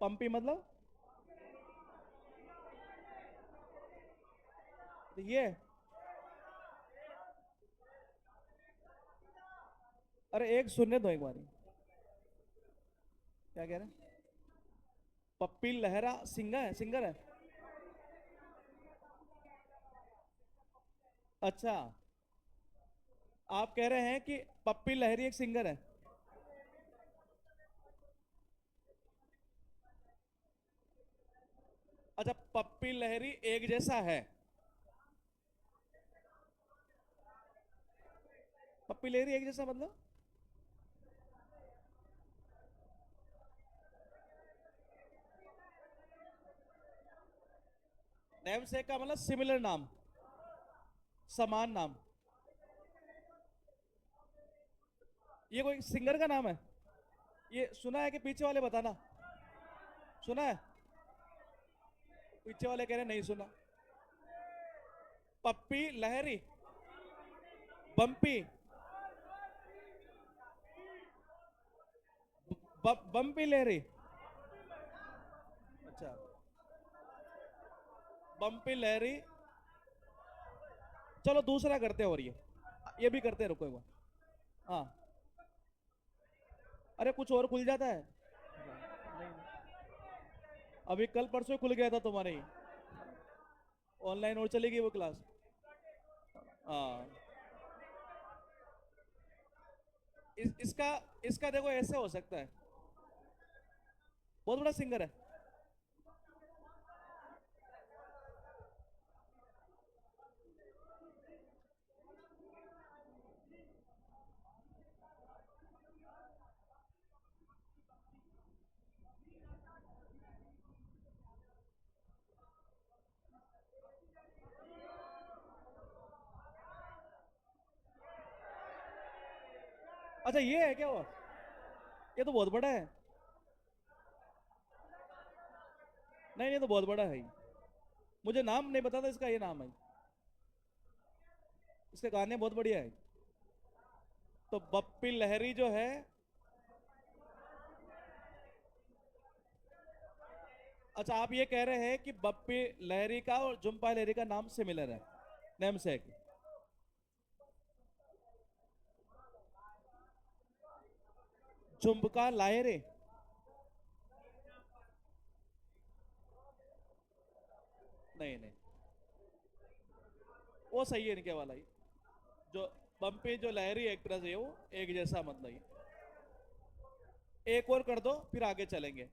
पंपी मतलब ये, अरे एक सुनने दो एक बार। क्या कह रहे हैं? पप्पी लहरा सिंगर है, सिंगर है? अच्छा, आप कह रहे हैं कि पप्पी लहरी एक सिंगर है? अच्छा, पप्पी लहरी एक जैसा है? पप्पी लहरी एक जैसा मतलब? नेम से का मतलब सिमिलर नाम, समान नाम। ये कोई सिंगर का नाम है? ये सुना है कि पीछे वाले बताना? सुना है? पीछे वाले कह रहे नहीं सुना। पप्पी लहरी, बम्पी, बम्पी लहरी। अच्छा, बम्पी लहरी। चलो दूसरा करते हैं, और ये भी करते हैं, रुको एक बार। हाँ, अरे कुछ और खुल जाता है। नहीं, अभी कल परसों खुल गया था तुम्हारे ही, ऑनलाइन और चली गई वो क्लास। हाँ, इसका, इसका देखो ऐसे हो सकता है, बहुत बड़ा सिंगर है। अच्छा ये है क्या वो? ये तो बहुत बड़ा है। नहीं ये तो बहुत बड़ा है ये। मुझे नाम नहीं पता था इसका, ये नाम है। इसके गाने बहुत बढ़िया है। तो बप्पी लहरी जो है। अच्छा आप ये कह रहे हैं कि बप्पी लहरी का और झुम्पा लहरी का नाम सिमिलर है, नेम से। झुमका लायरे। नहीं नहीं, वो सही है इनके वाला ही। जो बम्पी जो लहरी एक्ट्रेस है वो एक जैसा मतलब ही। एक और कर दो फिर आगे चलेंगे।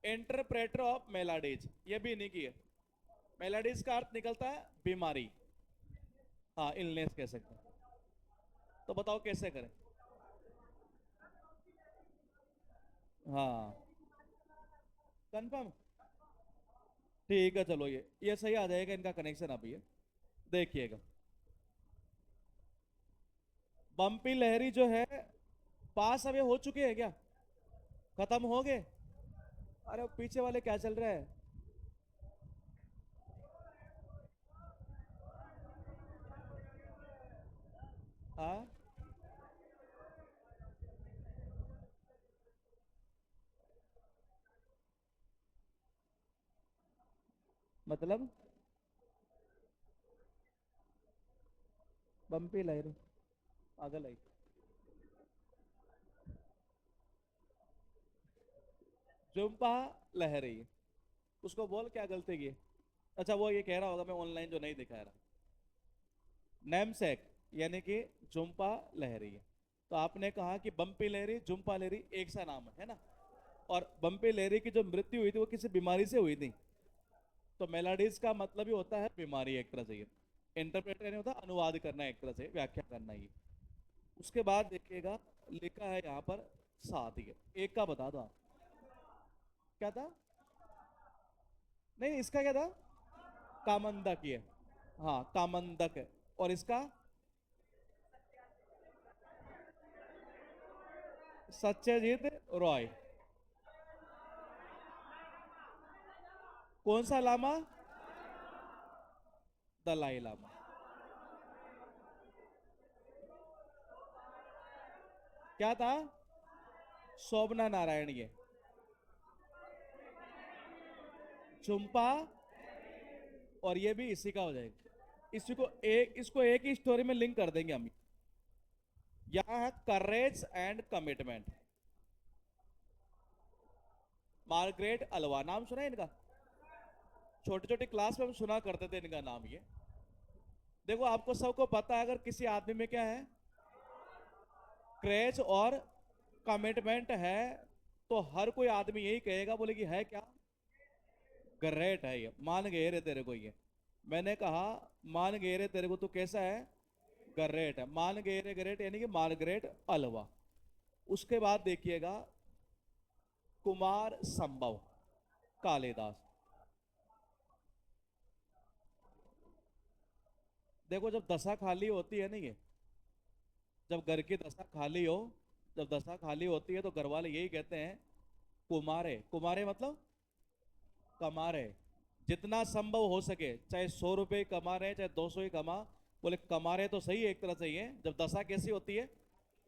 इंटरप्रेटर ऑफ मेलाडीज, ये भी इन्हीं की है। मेलाडीज का अर्थ निकलता है बीमारी। हाँ इलनेस कह सकते हैं। तो बताओ कैसे करें। हाँ कंफर्म। ठीक है चलो, ये सही आ जाएगा इनका कनेक्शन अभी है। देखिएगा। बम्पी लहरी जो है, पास अभी हो चुके हैं क्या? खत्म हो गए? अरे वो पीछे वाले क्या चल रहा है? हाँ मतलब बम्पी लहरी पागल है। जुम्पा लहरी, उसको बोल क्या गलती की है? अच्छा वो ये कह रहा होगा मैं ऑनलाइन जो नहीं दिखा रहा। नेमसेक यानी कि जुम्पा लहरी है। तो आपने कहा कि बम्पी लहरी जुम्पा लहरी एक सा नाम है ना। और बम्पी लहरी की जो मृत्यु हुई थी वो किसी बीमारी से हुई थी। तो मेलाडीज का मतलब ही होता है बीमारी एक तरह से ये। इंटरप्रेटर नहीं होता, अनुवाद करना एक तरह से, व्याख्या करना ये। उसके बाद देखिएगा, लिखा है यहाँ पर साथ ही। एक का बता दो आप। क्या था? नहीं नहीं, इसका क्या था? कामंदक ये। हाँ कामंदक है। और इसका सत्यजीत रॉय। कौन सा लामा? दलाई लामा। क्या था? शोभना नारायण ये। चुम्पा। और ये भी इसी का हो जाएगा। इसको एक ही स्टोरी में लिंक कर देंगे हम। यहाँ है courage and commitment. Margaret Alva, नाम सुना है इनका? छोटे छोटे क्लास में हम सुना करते थे इनका नाम ये। देखो आपको सबको पता है, अगर किसी आदमी में क्या है, क्रेज और कमिटमेंट है, तो हर कोई आदमी यही कहेगा, बोले कि है क्या, ग्रेट है ये, मान गए रे तेरे को ये। मैंने कहा मान गए रे तेरे को, तो कैसा है? ग्रेट है। मान गए रे ग्रेट यानी कि मार्गरेट अल्वा। उसके बाद देखिएगा, कुमार संभव कालिदास। देखो जब दशा खाली होती है ना ये, जब घर की दशा खाली हो, जब दशा खाली होती है तो घर वाले यही कहते हैं, कुमारे कुमारे मतलब कमा रहे, जितना संभव हो सके, चाहे 100 रुपए कमा रहे हैं चाहे 200 ही कमा, बोले कमा रहे तो सही एक तरह से ये, जब दशा कैसी होती है,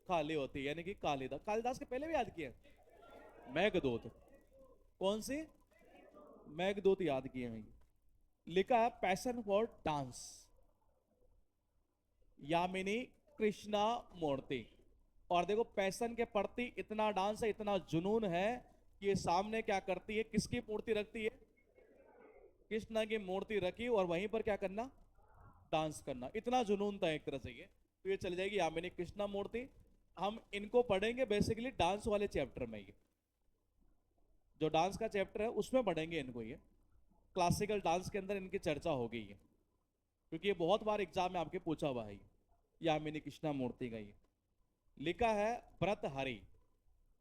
खाली होती है। यानी कि कालिदास, कालिदास के पहले भी याद किए। मेघदूत। कौन सी? मेघदूत याद किए हैं। लिखा है passion for dance, Yamini Krishna Murthy. और देखो पैशन के प्रति इतना डांस है, इतना जुनून है कि ये सामने क्या करती है, किसकी मूर्ति रखती है? कृष्णा की मूर्ति रखी और वहीं पर क्या करना, डांस करना। इतना जुनून था एक तरह से ये। तो ये चल जाएगी यामिनी कृष्णा मूर्ति। हम इनको पढ़ेंगे बेसिकली डांस वाले चैप्टर में, ये जो डांस का चैप्टर है उसमें पढ़ेंगे इनको ये। क्लासिकल डांस के अंदर इनकी चर्चा होगी ये, क्योंकि ये बहुत बार एग्जाम में आपके पूछा हुआ है ये, यामिनी कृष्णा मूर्ति का ये। लिखा है भरत हरि।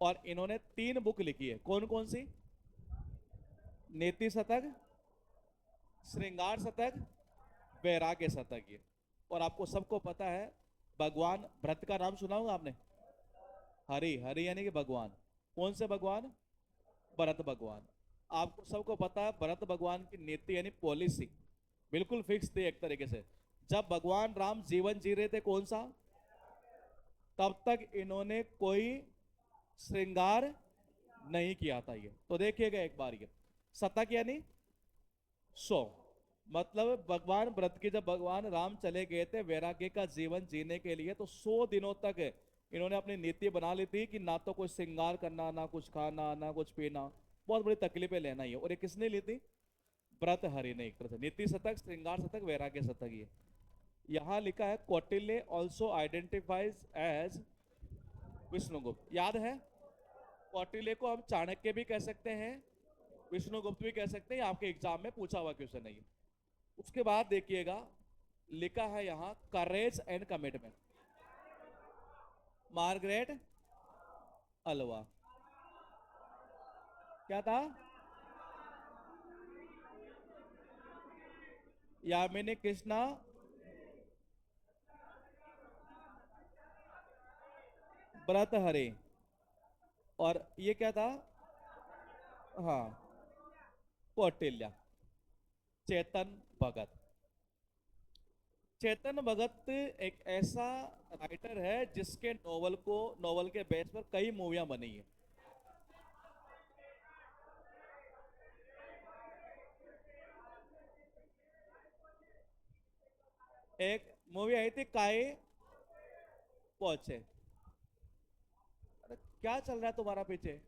और इन्होंने 3 बुक लिखी है, कौन कौन सी? नीति शतक, श्रृंगार शतक, वैराग्य शतक ये। और आपको सबको पता है, भगवान भरत का नाम सुना होगा आपने। हरि, हरि यानी कि भगवान। कौन से भगवान? भरत भगवान। आपको सबको पता है भरत भगवान की नीति यानी पॉलिसी बिल्कुल फिक्स थी एक तरीके से। जब भगवान राम जीवन जी रहे थे कौन सा, तब तक इन्होंने कोई श्रृंगार नहीं किया था। ये तो देखिएगा एक बार, ये शतक यानी 100, मतलब भगवान व्रत की, जब भगवान राम चले गए थे वैराग्य का जीवन जीने के लिए, तो 100 दिनों तक इन्होंने अपनी नीति बना ली थी कि ना तो कोई श्रृंगार करना, ना कुछ खाना, ना कुछ पीना, बहुत बड़ी तकलीफें लेना ही है। और ये किसने ली थी? व्रत हरि ने, एक तरह से नीति शतक, श्रृंगार शतक, वैराग्य शतक। ये यहां लिखा है Kautilya also identifies as Vishnugupta, याद है? कौटिल्य को हम चाणक्य भी कह सकते हैं, विष्णुगुप्त भी कह सकते हैं, आपके एग्जाम में पूछा हुआ क्वेश्चन है ये। उसके बाद देखिएगा लिखा है यहां courage and commitment, Margaret Alva. क्या था? यामिनी कृष्णा व्रत हरे। और ये क्या था? हाँ, कौटिल्य। चेतन भगत। चेतन भगत एक ऐसा राइटर है जिसके नोवेल के बेस पर कई मूवियां बनी है। एक मूवी आई थी काए पहुंचे। अरे क्या चल रहा है तुम्हारा पीछे?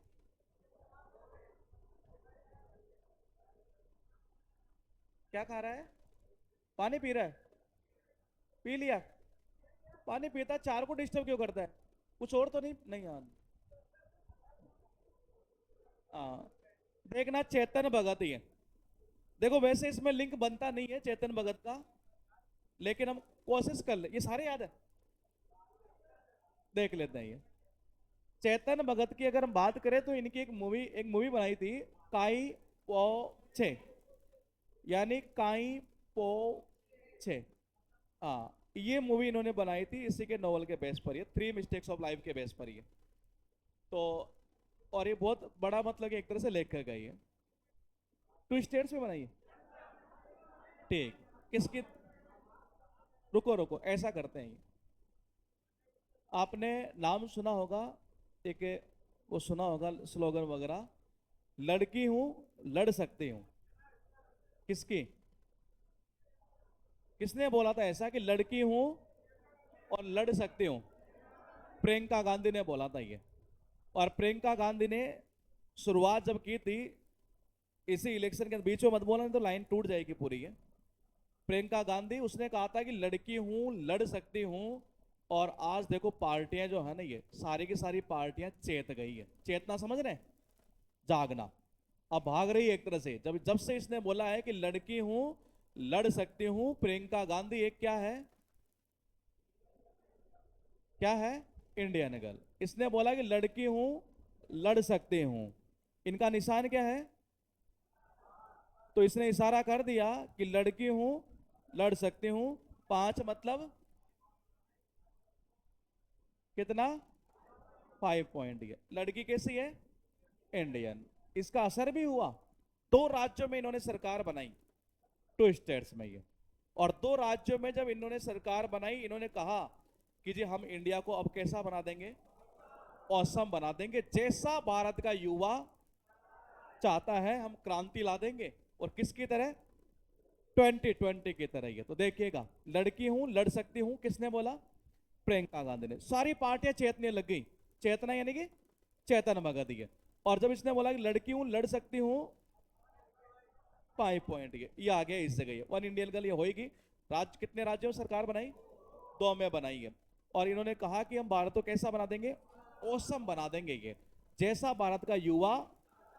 क्या खा रहा है? पानी पी रहा है? पी लिया? पानी पीता चार को डिस्टर्ब क्यों करता है? कुछ और तो नहीं? नहीं यार। हाँ, देखना चेतन भगत ही है। देखो वैसे इसमें लिंक बनता नहीं है चेतन भगत का, लेकिन हम कोशिश कर ले, ये सारे याद है, देख लेते हैं ये। चेतन भगत की अगर हम बात करें तो इनकी एक मूवी बनाई थी, काई पो छे, यानी काई पो छे। हाँ, ये मूवी इन्होंने बनाई थी इसी के नॉवल के बेस पर, ये थ्री मिस्टेक्स ऑफ लाइफ के बेस पर ये। तो और ये बहुत बड़ा मतलब कि एक तरह से लेकर गई है, टू स्टेट्स में बनाई है। ठीक, किसकी? रुको रुको, ऐसा करते हैं, आपने नाम सुना होगा एक, वो सुना होगा स्लोगन वगैरह, लड़की हूं लड़ सकती हूं। किसकी? किसने बोला था ऐसा कि लड़की हूं और लड़ सकती हूं? प्रियंका गांधी ने बोला था ये। और प्रियंका गांधी ने शुरुआत जब की थी इसी इलेक्शन के बीच में, मत बोलना नहीं तो लाइन टूट जाएगी पूरी है। प्रियंका गांधी, उसने कहा था कि लड़की हूं लड़ सकती हूं। और आज देखो पार्टियां जो है ना, ये सारी की सारी पार्टियां चेत गई है। चेतना समझ रहे हैं? जागना। अब भाग रही है एक तरह से, जब जब से इसने बोला है कि लड़की हूं लड़ सकती हूं। प्रियंका गांधी एक क्या है? क्या है? Indian girl. इसने बोला कि लड़की हूं लड़ सकती हूं, इनका निशान क्या है? तो इसने इशारा कर दिया कि लड़की हूं लड़ सकती हूं। 5 मतलब कितना? 5 पॉइंट। ये लड़की कैसी है? इंडियन। इसका असर भी हुआ। 2 राज्यों में इन्होंने सरकार बनाई, 2 स्टेट्स में ये। और 2 राज्यों में जब इन्होंने सरकार बनाई, इन्होंने कहा कि जी हम इंडिया को अब कैसा बना देंगे? औसम बना देंगे, जैसा भारत का युवा चाहता है हम क्रांति ला देंगे। और किसकी तरह? 2020 की तरह। ये तो देखिएगा, लड़की हूं लड़ सकती हूं, किसने बोला? प्रियंका गांधी ने। सारी पार्टियां चेतने लग गई। चेतना यानी कि चेतन भगत ही है। और जब इसने बोला कि लड़की हूं लड़ सकती हूं, 5 पॉइंट। ये आ गया इस जगह, वन इंडियन गर्ल ये होगी। राज्य कितने राज्यों में सरकार बनाई? 2 में बनाई है। और इन्होंने कहा कि हम भारत को कैसा बना देंगे? औसम बना देंगे। ये जैसा भारत का युवा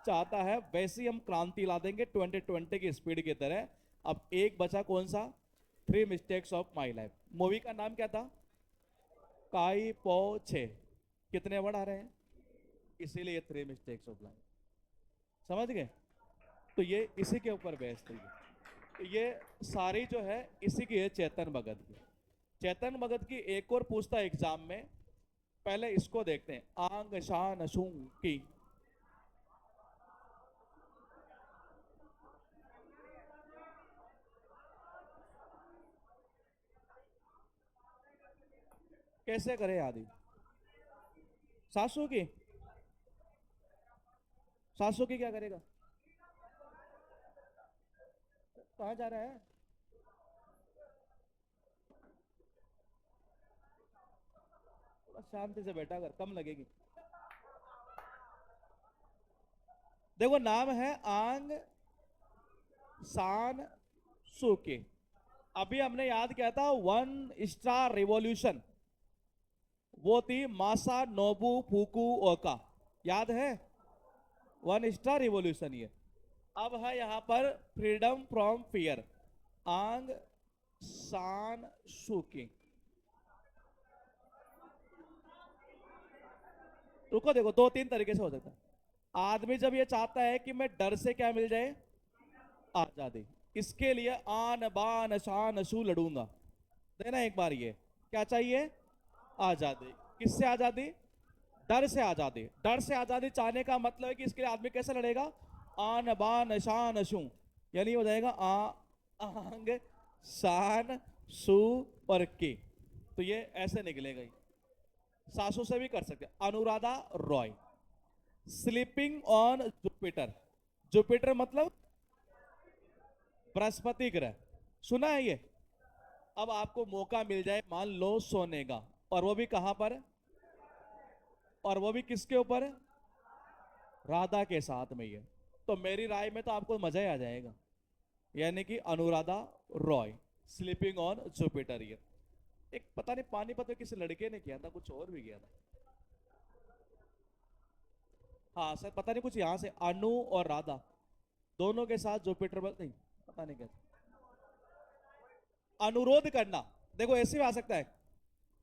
चाहता है वैसी हम क्रांति ला देंगे 2020 की स्पीड की तरह। अब एक बचा कौन सा? Three mistakes of my life. Movie का नाम क्या था? काई पो छे। कितने वर्ड आ रहे हैं? इसीलिए थ्री मिस्टेक्स ऑफ लाइफ। समझ गए? तो ये इसी के ऊपर बहस थी। तो ये सारी जो है इसी की है, चेतन भगत की। चेतन भगत की एक और पूछता एग्जाम में पहले इसको देखते हैं, आंग शान शू की। कैसे करे आदि? सासू की, सासू की क्या करेगा? कहाँ जा रहा है? थोड़ा शांति से बैठा कर, कम लगेगी। देखो नाम है आंग सान सू की। अभी हमने याद किया था वन स्टार रिवॉल्यूशन, वो थी मासा नोबू फूकू ओका, याद है? वन स्टार रिवॉल्यूशन ये। अब है यहां पर फ्रीडम फ्रॉम फियर, आंग सान सूकी। रुको, देखो दो तीन तरीके से हो सकता है। आदमी जब ये चाहता है कि मैं डर से क्या मिल जाए, आजादी, इसके लिए आन बान शान शू लड़ूंगा, देना एक बार ये। क्या चाहिए? आजादी। किससे आजादी? डर से आजादी। डर से आजादी चाहने का मतलब है कि इसके लिए आदमी कैसे लड़ेगा? आन बान शान शू, यानी हो जाएगा आंग शान सू और की। तो ये ऐसे निकलेगा ही। सासू से भी कर सकते हैं। Anuradha Roy, sleeping on Jupiter. Jupiter मतलब बृहस्पति ग्रह, सुना है ये? अब आपको मौका मिल जाए मान लो सोने का, और वो भी कहां पर? और वो भी किसके ऊपर? राधा के साथ में। ये तो मेरी राय में तो आपको मजा ही आ जाएगा। यानी कि Anuradha Roy, sleeping on Jupiter. ये एक पता नहीं पानीपत में किसी लड़के ने किया था, कुछ और भी किया था। हाँ सर, पता नहीं कुछ यहाँ से अनु और राधा दोनों के साथ जुपिटर पर नहीं, पता नहीं कैसे। अनुरोध करना, देखो ऐसे भी आ सकता है।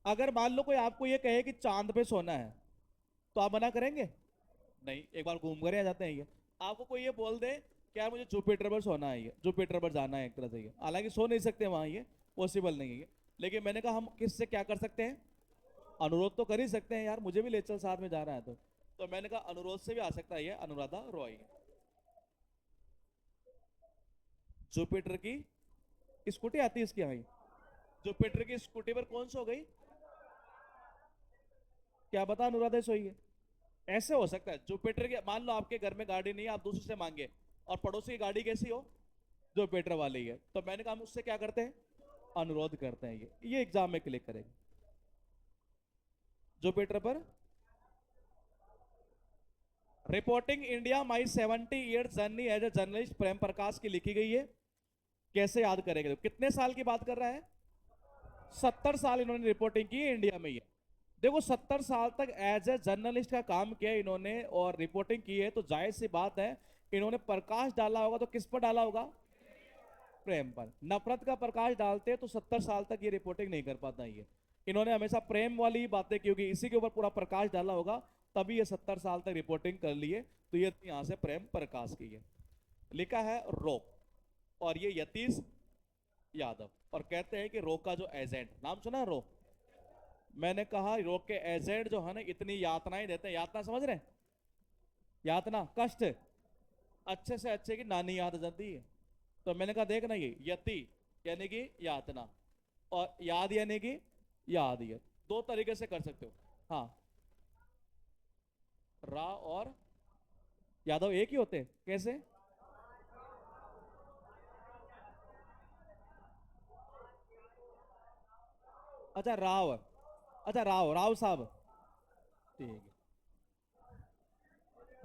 अगर मान लो कोई आपको ये कहे कि चांद पे सोना है, तो आप मना करेंगे? नहीं, एक बार घूम कर आ जाते हैं ये। आपको कोई ये बोल दे क्या मुझे जुपिटर पर सोना है, ये जुपिटर पर जाना है एक तरह से, ये हालांकि सो नहीं सकते वहां, ये पॉसिबल नहीं है ये। लेकिन मैंने कहा हम किससे क्या कर सकते हैं? अनुरोध तो कर ही सकते हैं यार, मुझे भी ले चल साथ में जा रहा है तो मैंने कहा अनुरोध से भी आ सकता है ये, अनुराधा रॉय। जुपिटर की स्कूटी आती है इसकी, हाँ। जुपिटर की स्कूटी पर कौन सो गई? क्या बता, अनुराधा सोई है? ऐसे हो सकता है जुपिटर के, मान लो आपके घर में गाड़ी नहीं है, आप दूसरे से मांगे, और पड़ोसी की गाड़ी कैसी हो? जुपिटर वाली है, तो मैंने कहा हम उससे क्या करते हैं? अनुरोध करते हैं। ये एग्जाम में क्लिक करेंगे। जुपिटर पर reporting India my 70 year journey as a journalist, Prem Prakash की लिखी गई है। कैसे याद करेंगे? तो कितने साल की बात कर रहा है? 70 साल इन्होंने रिपोर्टिंग की है इंडिया में। ये देखो 70 साल तक एज ए जर्नलिस्ट का काम किया इन्होंने और रिपोर्टिंग की है, तो जाहिर सी बात है इन्होंने प्रकाश डाला होगा, तो किस पर डाला होगा? प्रेम पर। नफरत का प्रकाश डालते तो 70 साल तक ये रिपोर्टिंग नहीं कर पाता ये। इन्होंने हमेशा प्रेम वाली बातें की होगी, इसी के ऊपर पूरा प्रकाश डाला होगा, तभी ये 70 साल तक रिपोर्टिंग कर लिए। तो ये यहां से प्रेम प्रकाश की है। लिखा है रोक, और ये यतीश यादव। और कहते हैं कि रोक का जो एजेंट, नाम सुना है रोक? मैंने कहा रोक के एजेंट जो है ना, इतनी यातनाएं देते हैं। यातना समझ रहे हैं? यातना कष्ट, अच्छे से अच्छे की नानी याद आ जाती है। तो मैंने कहा देखना, ये यति यानी कि यातना, और याद यानी कि याद, ये दो तरीके से कर सकते हो। हाँ, रा और यादव एक ही होते हैं, कैसे? अच्छा राव, अच्छा राव, राव साहब, ठीक है।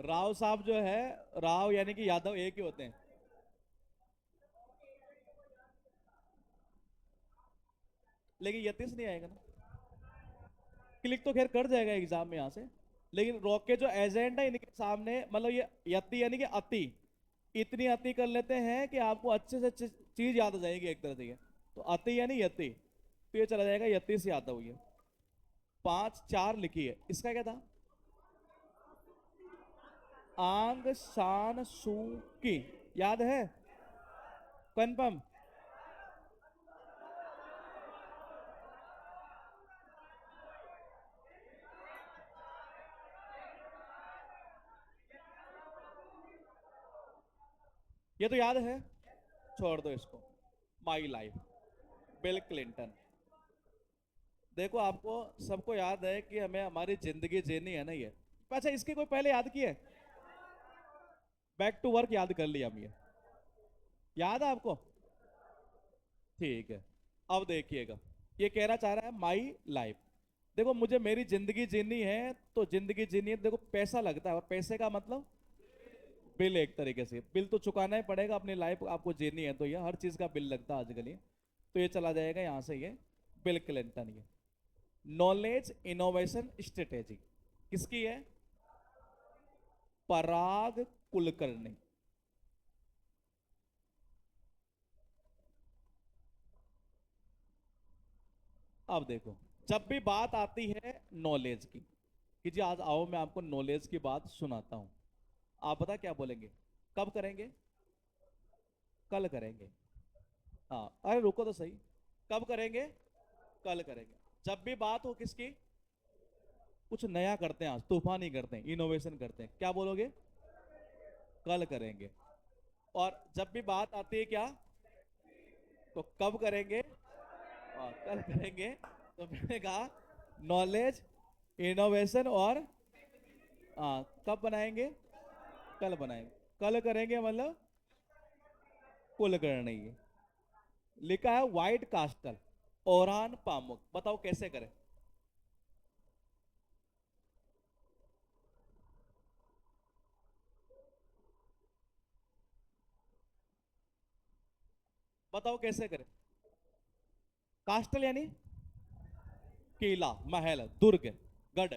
राव साहब जो है, राव यानी कि यादव एक ही होते हैं। लेकिन यतीश नहीं आएगा ना। क्लिक तो खैर कर जाएगा एग्जाम में यहाँ से। लेकिन रॉक के जो एजेंट है इनके सामने, मतलब ये यति यानी कि अति, इतनी अति कर लेते हैं कि आपको अच्छे से अच्छी चीज याद आ जाएगी एक तरह से ये। तो अति यानी यति, तो ये चला जाएगा यति से याद हुई है। 5 4 लिखी है, इसका क्या था? आंग शान सू की, याद है? कन्फर्म? ये तो याद है, छोड़ दो इसको। My life, bill Clinton. देखो आपको सबको याद है कि हमें हमारी जिंदगी जीनी है ना ये। अच्छा, इसके कोई पहले याद किए? बैक टू वर्क याद कर लिया हम ये। याद है आपको? ठीक है। अब देखिएगा, ये कहना चाह रहा है माई लाइफ। देखो मुझे मेरी जिंदगी जीनी है, तो जिंदगी जीनी है, देखो पैसा लगता है, और पैसे का मतलब बिल। एक तरीके से बिल तो चुकाना ही पड़ेगा, अपनी लाइफ आपको जीनी है तो ये हर चीज का बिल लगता है आजकल ये। तो ये चला जाएगा यहां से ये, बिल क्लिंटन ये। नॉलेज इनोवेशन स्ट्रेटेजी किसकी है? पराग कुलकर्णी। अब देखो, जब भी बात आती है नॉलेज की, कि जी आज आओ मैं आपको नॉलेज की बात सुनाता हूं, आप बता क्या बोलेंगे? कब करेंगे? कल करेंगे। हाँ, अरे रुको तो सही। कब करेंगे? कल करेंगे। जब भी बात हो किसकी, कुछ नया करते हैं, आज तूफान ही करते हैं, इनोवेशन करते हैं, क्या बोलोगे? कल करेंगे। और जब भी बात आती है क्या, तो कब करेंगे? कल करेंगे। तो मैंने कहा नॉलेज इनोवेशन और कब बनाएंगे? कल बनाएंगे। कल करेंगे मतलब कुल करनी है। लिखा है व्हाइट कास्टल, ओरान पामुक। बताओ कैसे करें? बताओ कैसे करें? कास्टल यानी किला, महल, दुर्ग, गढ़।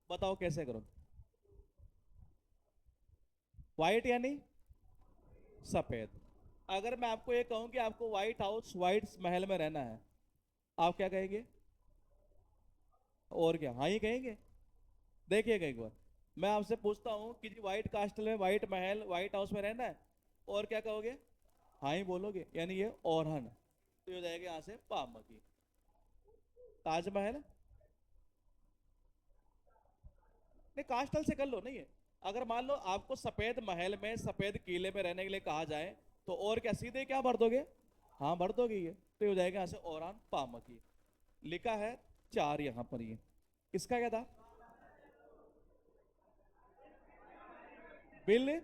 बताओ कैसे करो? व्हाइट यानी सफेद। अगर मैं आपको ये कहूं कि आपको व्हाइट हाउस, व्हाइट महल में रहना है, आप क्या कहेंगे? और क्या हाँ ही कहेंगे? देखिएगा एक बार, मैं आपसे पूछता हूँ कि जी व्हाइट कास्टल में, व्हाइट महल, व्हाइट हाउस में रहना है, और क्या कहोगे? हाँ ही बोलोगे, यानी ये ओरहन। तो ये हो जाएगा यहाँ से पामकी। ताजमहल नहीं, कास्टल से कर लो नहीं है। अगर मान लो आपको सफेद महल में, सफेद किले में रहने के लिए कहा जाए, तो और क्या सीधे क्या भर दोगे? हाँ भर दोगे ये। तो ये हो जाएगा यहाँ से ओरान पामकी। लिखा है चार यहाँ पर ये। इसका क्या था? बिल।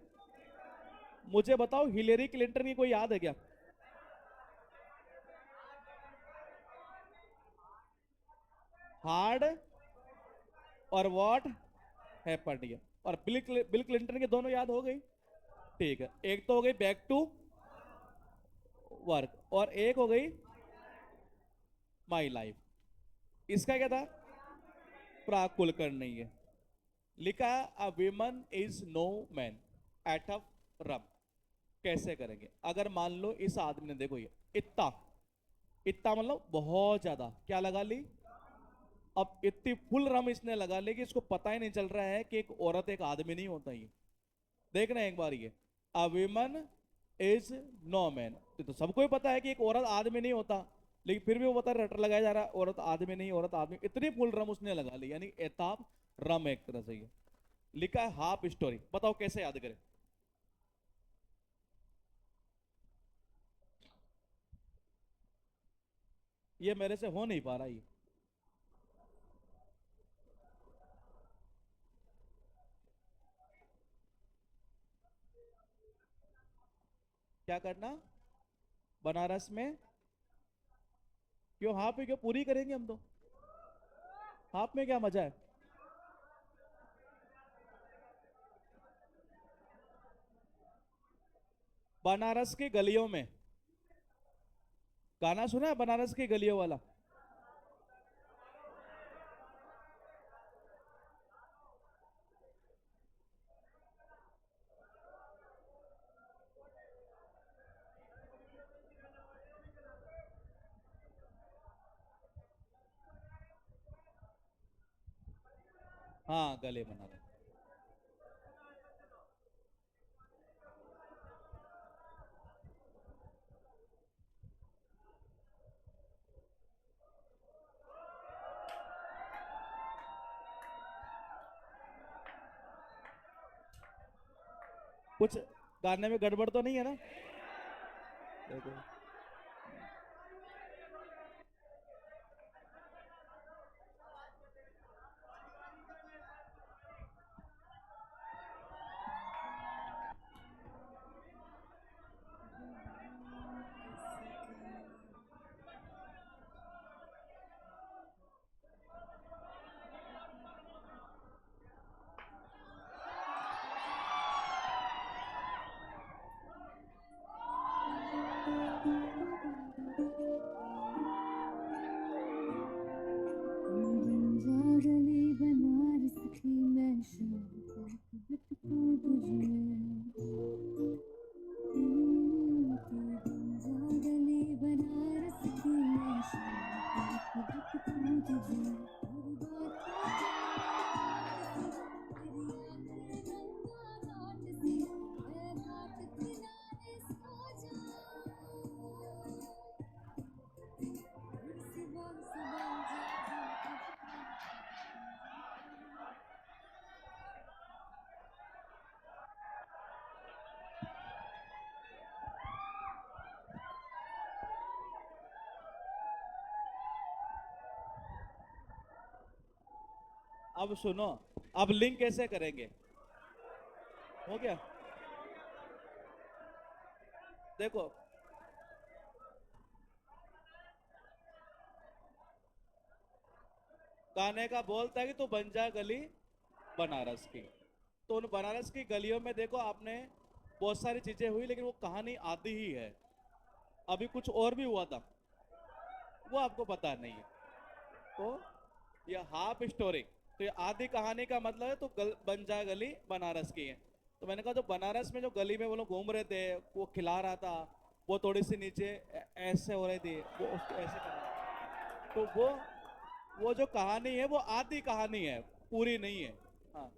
मुझे बताओ हिलेरी क्लिंटन की कोई याद है क्या? हार्ड और व्हाट हैपेंड ये। और बिल क्लिंटन के दोनों याद हो गई। ठीक है, एक तो हो गई बैक टू वर्क, और एक हो गई माई लाइफ। इसका क्या था? प्राग कुलकर्णी है। लिखा है a woman is no man at a rum. कैसे करेंगे? अगर मान लो इस आदमी ने, देखो ये इतना, इतना मतलब बहुत ज्यादा क्या लगा ली? अब इतनी फुल रम इसने लगा ली कि इसको पता ही नहीं चल रहा है कि एक औरत एक आदमी नहीं होता ये। देखना एक बार ये, अ विमन इज नो मैन। तो सबको ही पता है कि एक औरत आदमी नहीं होता, लेकिन फिर भी वो बता रटर लगाया जा रहा है, औरत आदमी नहीं, औरत आदमी। इतनी फुल रम उसने लगा ली, यानी एताब रम एक तरह से ये। लिखा है हाफ स्टोरी। बताओ कैसे याद करें? ये मेरे से हो नहीं पा रहा ये। क्या करना? बनारस में? क्यों हाफ में, क्यों पूरी करेंगे हम तो। हाफ में क्या मजा है? बनारस की गलियों में। गाना सुना है बनारस की गलियों वाला? हाँ गले बनारस। कुछ गाने में गड़बड़ तो नहीं है ना? देखो, गली बनारस की मैं शाम तक भटकूं तुझमें। तू गंजा गली बनारस की मैं शाम तक भटकूं तुझमें। तेरी बातें गंगा घाट सी, मैं घाट किनारे सो जाऊं। सुबह सुबह अब सुनो, अब लिंक कैसे करेंगे? हो गया? देखो, गाने का बोल था कि तू बन जा गली बनारस की। तो उन बनारस की गलियों में देखो आपने, बहुत सारी चीजें हुई, लेकिन वो कहानी आधी ही है। अभी कुछ और भी हुआ था, वो आपको पता नहीं है। तो ये हाफ स्टोरी, तो ये आधी कहानी का मतलब है तो बन जा गली बनारस की है। तो मैंने कहा जो बनारस में जो गली में वो लोग घूम रहे थे, वो खिला रहा था, वो थोड़ी सी नीचे ऐसे हो रही थी, वो उसको ऐसे कर रहा था। तो वो जो कहानी है वो आधी कहानी है, पूरी नहीं है। हाँ।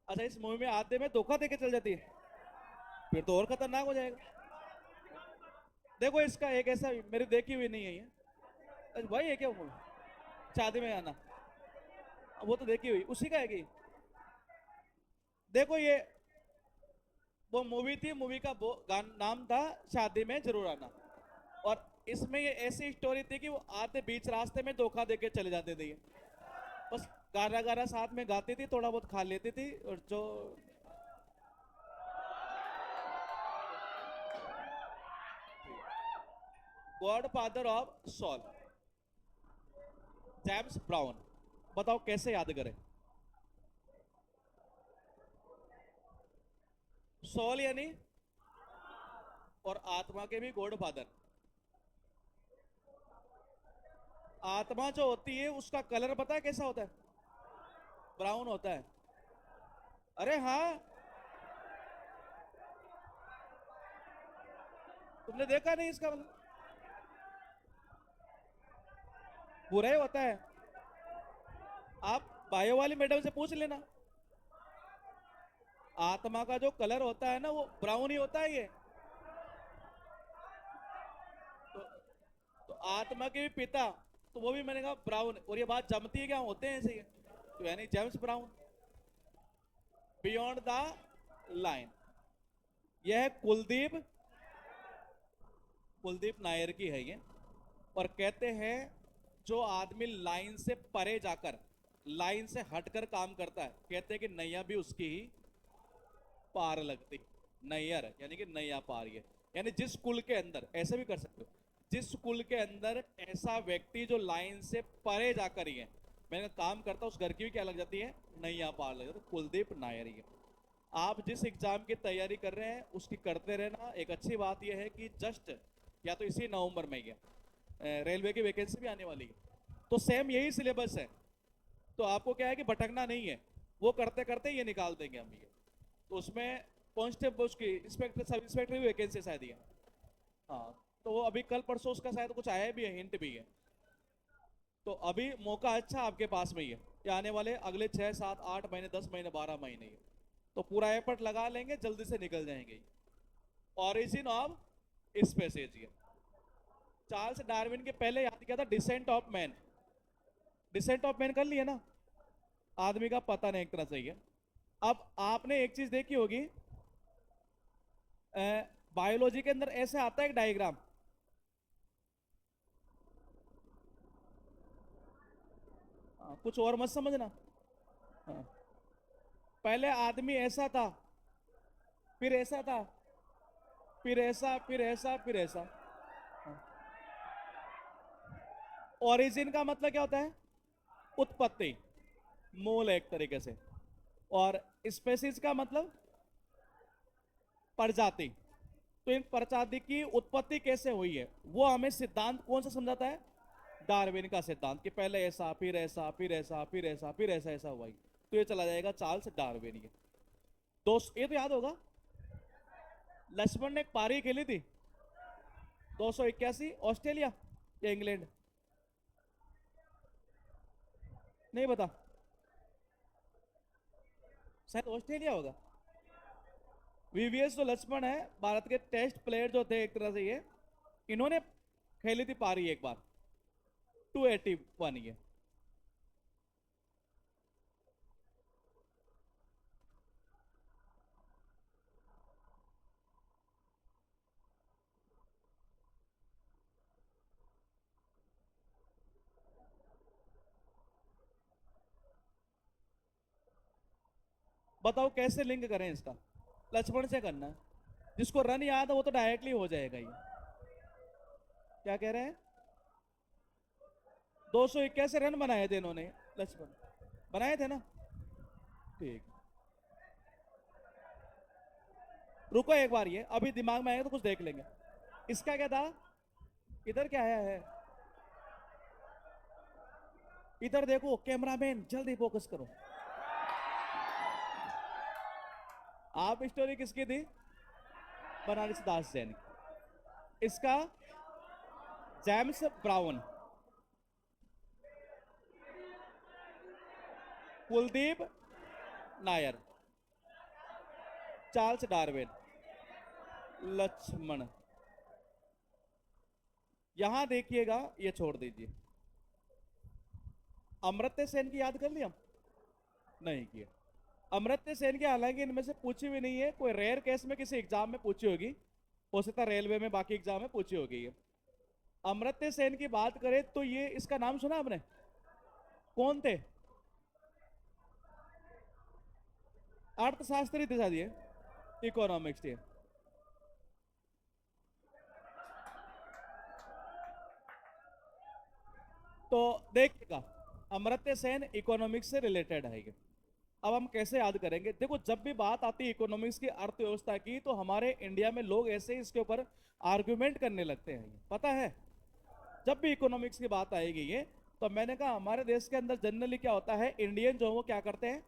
अच्छा, इस मूवी में आधे में धोखा देके चल जाती है, फिर तो और खतरनाक हो जाएगा। देखो, इसका एक ऐसा, मेरी देखी हुई नहीं है ये। अच्छा भाई, ये क्या मूवी, शादी में आना, वो तो देखी हुई उसी का है कि? देखो, ये वो मूवी थी, मूवी का वो नाम था शादी में जरूर आना। और इसमें ये ऐसी स्टोरी थी कि वो आते बीच रास्ते में धोखा देके चले जाते थे ये। बस गाना गाना साथ में गाती थी, थोड़ा बहुत खा लेती थी, और जो godfather of soul, James Brown. बताओ कैसे याद करें? सॉल यानी, और आत्मा के भी गॉड फादर। आत्मा जो होती है उसका कलर पता है कैसा होता है? ब्राउन होता है। अरे हाँ, तुमने देखा नहीं इसका मतलब? बुरा ही होता है। आप बायो वाली मैडम से पूछ लेना, आत्मा का जो कलर होता है ना वो ब्राउन ही होता है ये। तो, तो आत्मा के भी पिता, तो वो भी मैंने कहा ब्राउन, और ये बात जमती है क्या, होते हैं ऐसे ही। तो यानी James brown. Beyond the line, यह है कुलदीप, कुलदीप नायर की है ये। और कहते हैं जो आदमी लाइन से परे जाकर, लाइन से हटकर काम करता है, कहते हैं कि नैया भी उसकी ही पार लगती। नैयर यानी कि नैया पार, ये यानी जिस कुल के अंदर, ऐसे भी कर सकते हो, जिस कुल के अंदर ऐसा व्यक्ति जो लाइन से परे जाकर ही है, मैंने काम करता उस घर की भी क्या लग जाती है, नैया पार लग जाती है। कुलदीप नायर ही है। आप जिस एग्जाम की तैयारी कर रहे हैं उसकी करते रहना। एक अच्छी बात यह है कि जस्ट या तो इसी नवंबर में ही रेलवे की वैकेंसी भी आने वाली है, तो सेम यही सिलेबस है। तो आपको क्या है कि भटकना नहीं है, वो करते करते ये निकाल देंगे हम ये। तो उसमें कांस्टेबल, उसकी इंस्पेक्टर, सब इंस्पेक्टर की वैकेंसी शायद ही है। हाँ, तो वो अभी कल परसों उसका शायद कुछ आया भी है, हिंट भी है। तो अभी मौका अच्छा आपके पास में ही है, ये आने वाले अगले 6 7 8 महीने, 10 महीने, 12 महीने ही है। तो पूरा एफर्ट लगा लेंगे, जल्दी से निकल जाएंगे। ऑरिजिन ऑफ स्पेसीज, ये चार्ल्स डार्विन के पहले याद किया था descent of man. Descent of man कर लिया ना, आदमी का पता नहीं एक तरह से ही है। अब आपने एक चीज देखी होगी, बायोलॉजी के अंदर ऐसे आता है एक डायग्राम, कुछ और मत समझना। हाँ, पहले आदमी ऐसा था, फिर ऐसा था, फिर ऐसा, फिर ऐसा, फिर ऐसा। ओरिजिन का मतलब क्या होता है? उत्पत्ति, मूल एक तरीके से। और स्पेसीज का मतलब प्रजाति। तो इन प्रजाति की उत्पत्ति कैसे हुई है वो हमें सिद्धांत कौन सा समझाता है? डार्विन का सिद्धांत, कि पहले ऐसा, फिर ऐसा, फिर ऐसा, फिर ऐसा, फिर ऐसा, ऐसा हुआ ही। तो ये चला जाएगा चार्ल्स डार्विन। ये दोस्त ये तो याद होगा, लक्ष्मण ने एक पारी खेली थी 281, ऑस्ट्रेलिया या इंग्लैंड, नहीं पता, शायद ऑस्ट्रेलिया होगा। वीवीएस जो लक्ष्मण है, भारत के टेस्ट प्लेयर जो थे एक तरह से, ये इन्होंने खेली थी पारी एक बार 281 ये। बताओ कैसे लिंक करें इसका? लक्ष्मण से करना है, जिसको रन याद है वो तो डायरेक्टली हो जाएगा ये। क्या कह रहे हैं? 281 रन बनाए थे इन्होंने, लक्ष्मण बनाए थे ना। ठीक, रुको एक बार, ये अभी दिमाग में आएगा तो कुछ देख लेंगे। इसका क्या था? इधर क्या आया है? इधर देखो कैमरामैन, जल्दी फोकस करो। आप स्टोरी किसकी थी? बनारस दास जैन की। इसका James Brown, Kuldip Nayar, Charles Darwin, Laxman. यहां देखिएगा, ये छोड़ दीजिए। अमर्त्य सेन की याद कर लिया? नहीं किया। अमर्त्य सेन की हालांकि इनमें से पूछी भी नहीं है, कोई रेयर केस में किसी एग्जाम में पूछी होगी, हो सकता है रेलवे में, बाकी एग्जाम में पूछी होगी ये। अमर्त्य सेन की बात करें तो ये, इसका नाम सुना आपने? कौन थे? अर्थशास्त्री थे शायद ये, इकोनॉमिक्स थे। तो देखिएगा, अमर्त्य सेन इकोनॉमिक्स से रिलेटेड है ये। अब हम कैसे याद करेंगे? देखो, जब भी बात आती है इकोनॉमिक्स की, अर्थव्यवस्था की, तो हमारे इंडिया में लोग ऐसे ही इसके ऊपर आर्गुमेंट करने लगते हैं, पता है? जब भी इकोनॉमिक्स की बात आएगी ये, तो मैंने कहा हमारे देश के अंदर जनरली क्या होता है, इंडियन जो है वो क्या करते हैं?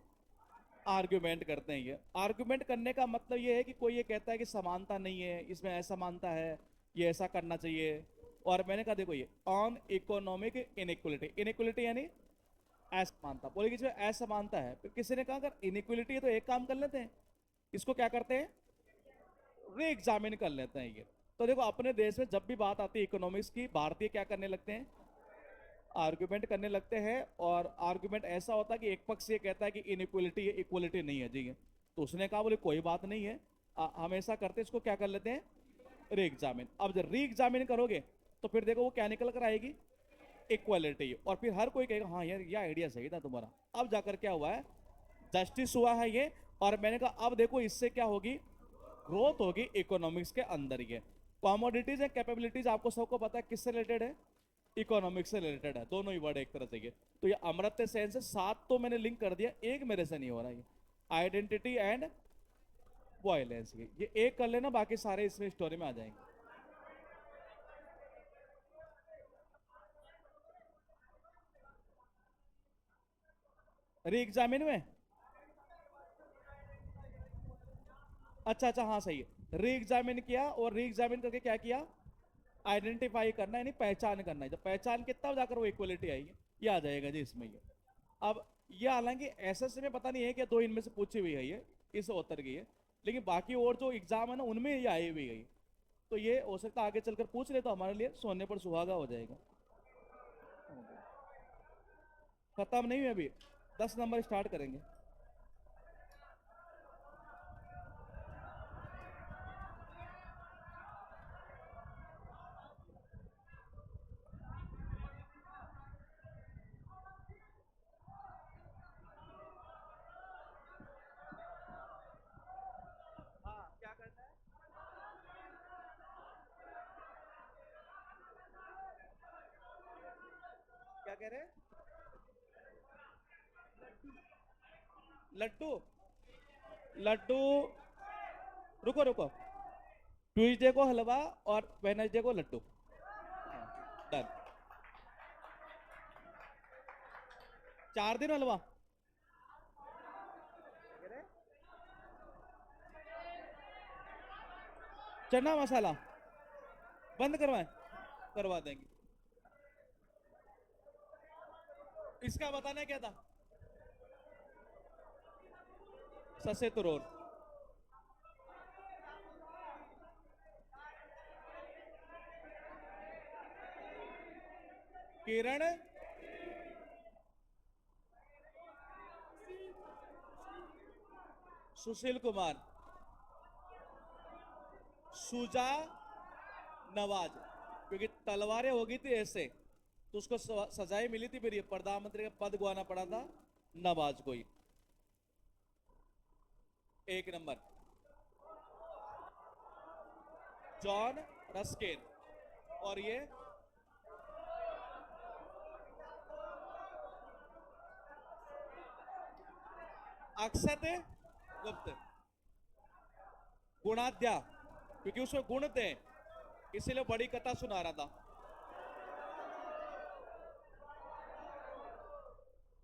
आर्ग्यूमेंट करते हैं। ये आर्ग्यूमेंट करने का मतलब ये है कि कोई ये कहता है कि समानता नहीं है, इसमें असमानता है, ये ऐसा करना चाहिए। और मैंने कहा देखो, ये ऑन इकोनॉमिक इनइक्वलिटी, इनइक्वलिटी यानी असमानता, बोले कि जो असमानता है, फिर किसी ने कहा अगर इनइक्वलिटी है तो एक काम कर लेते हैं, इसको क्या करते हैं? री एग्जामिन कर लेते हैं ये। तो देखो, अपने देश में जब भी बात आती है इकोनॉमिक्स की, भारतीय क्या करने लगते हैं? आर्गुमेंट करने लगते हैं। और आर्गुमेंट ऐसा होता है कि एक पक्ष ये कहता है कि इनइक्वलिटी है, इक्वलिटी नहीं है जी है, तो उसने कहा बोले कोई बात नहीं है, हम ऐसा करते हैं, इसको क्या कर लेते हैं? री एग्जामिन। अब जब री एग्जामिन करोगे तो फिर देखो वो क्या निकल कर आएगी? इक्वलिटी। और फिर हर कोई कहेगा हाँ यार, ये आइडिया सही था तुम्हारा। अब जाकर क्या हुआ है? जस्टिस हुआ है ये। और मैंने कहा अब देखो इससे क्या होगी? ग्रोथ होगी इकोनॉमिक्स के अंदर। ये कॉमोडिटीज एंड कैपेबिलिटीज आपको सबको पता है किससे रिलेटेड है? इकोनॉमिक्स से रिलेटेड है, दोनों ही वर्ड एक तरह से। ये तो ये अमर्त्य सेन से 7 तो मैंने लिंक कर दिया, एक मेरे से नहीं हो रहा। ये आइडेंटिटी एंड वायलेंस, ये एक कर लेना, बाकी सारे इसमें स्टोरी में आ जाएंगे। री एग्जामिन में, अच्छा अच्छा, हाँ सही है। री एग्जामिन किया, और री एग्जामिन करके क्या किया? आइडेंटिफाई करना, यानी पहचान करना है। जब पहचान के तब जाकर वो इक्वलिटी आएगी, ये आ जाएगा जी इसमें ये। अब ये हालांकि एसएससी में पता नहीं है कि दो इनमें से पूछी हुई है ये, इस उत्तर की है, लेकिन बाकी और जो एग्जाम है ना उनमें ये आई हुई है। तो ये हो सकता है आगे चलकर पूछ ले तो हमारे लिए सोने पर सुहागा हो जाएगा। खत्म नहीं हुई अभी, 10 नंबर स्टार्ट करेंगे। हाँ, क्या करना है? क्या कह रहे हैं? लड्डू। लड्डू। रुको रुको। ट्यूसडे को हलवा और वेनसडे को लड्डू। डन। 4 दिन हलवा। चना मसाला बंद करवाएं? करवा देंगे। इसका बताना क्या था? ससे तुरोर। किरण। सुशील कुमार। सुजा नवाज। क्योंकि तलवारें हो गई थी ऐसे, तो उसको सजाएं मिली थी, फिर ये प्रधानमंत्री का पद गवाना पड़ा था नवाज को ही। 1 नंबर। John Ruskin. और ये अक्षत गुप्त। गुणाध्या, क्योंकि उसमें गुण थे, इसीलिए बड़ी कथा सुना रहा था।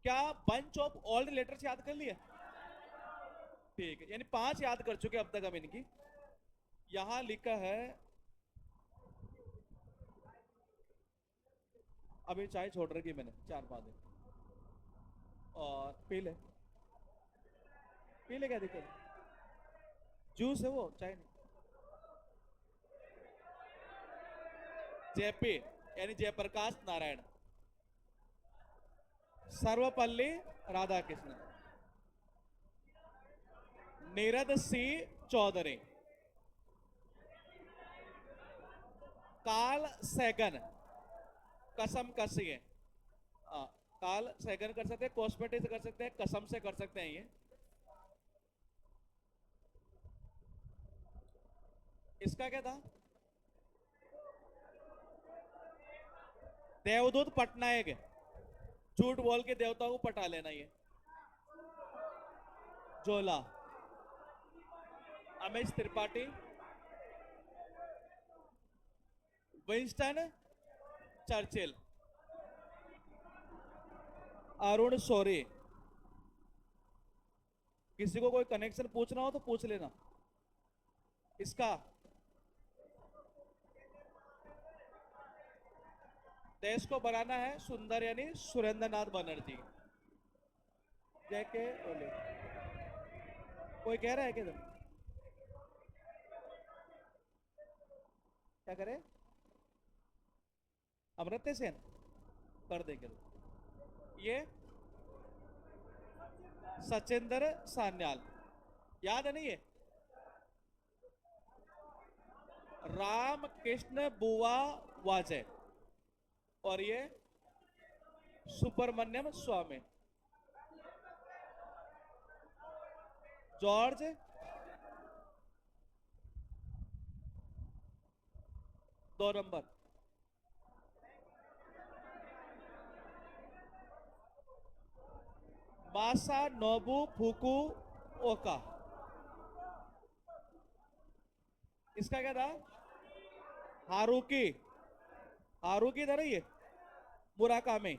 क्या बंच ऑफ ऑल लेटर्स याद कर लिए? ठीक है, यानी 5 याद कर चुके अब तक हम इनकी। यहां लिखा है, अभी चाय छोड़ रखी मैंने 4-5 दिन। और पी ले। पी ले, क्या दिक्कत है? जूस है वो, चाय नहीं। जेपी यानी जयप्रकाश नारायण। सर्वपल्ली राधाकृष्णन। नीरद सिंह चौधरी। काल सैगन। कसम कसी है। काल सैगन कर सकते हैं, कॉस्मेटिक से कर सकते हैं, कसम से कर सकते हैं ये। इसका क्या था? देवदूत पटनायक। झूठ बोल के देवताओं को पटा लेना ये। Zola. Amish Tripathi. Winston Churchill. Arun Shourie. किसी को कोई कनेक्शन पूछना हो तो पूछ लेना इसका। देश को बनाना है सुंदर, यानी सुरेंद्र नाथ बनर्जी। जय के ओले। कोई कह रहा है क्या? क्या करे? अमृत्य सेन कर देंगे। ये सचिंदर सान्याल। याद है नहीं ये? राम कृष्ण बुआ वाजय। और ये सुब्रमण्यम स्वामी। जॉर्ज। 2 नंबर। मासा नोबू फुकू ओका। इसका क्या था? हारुकी। हारुकी था ना ये? मुराकामी।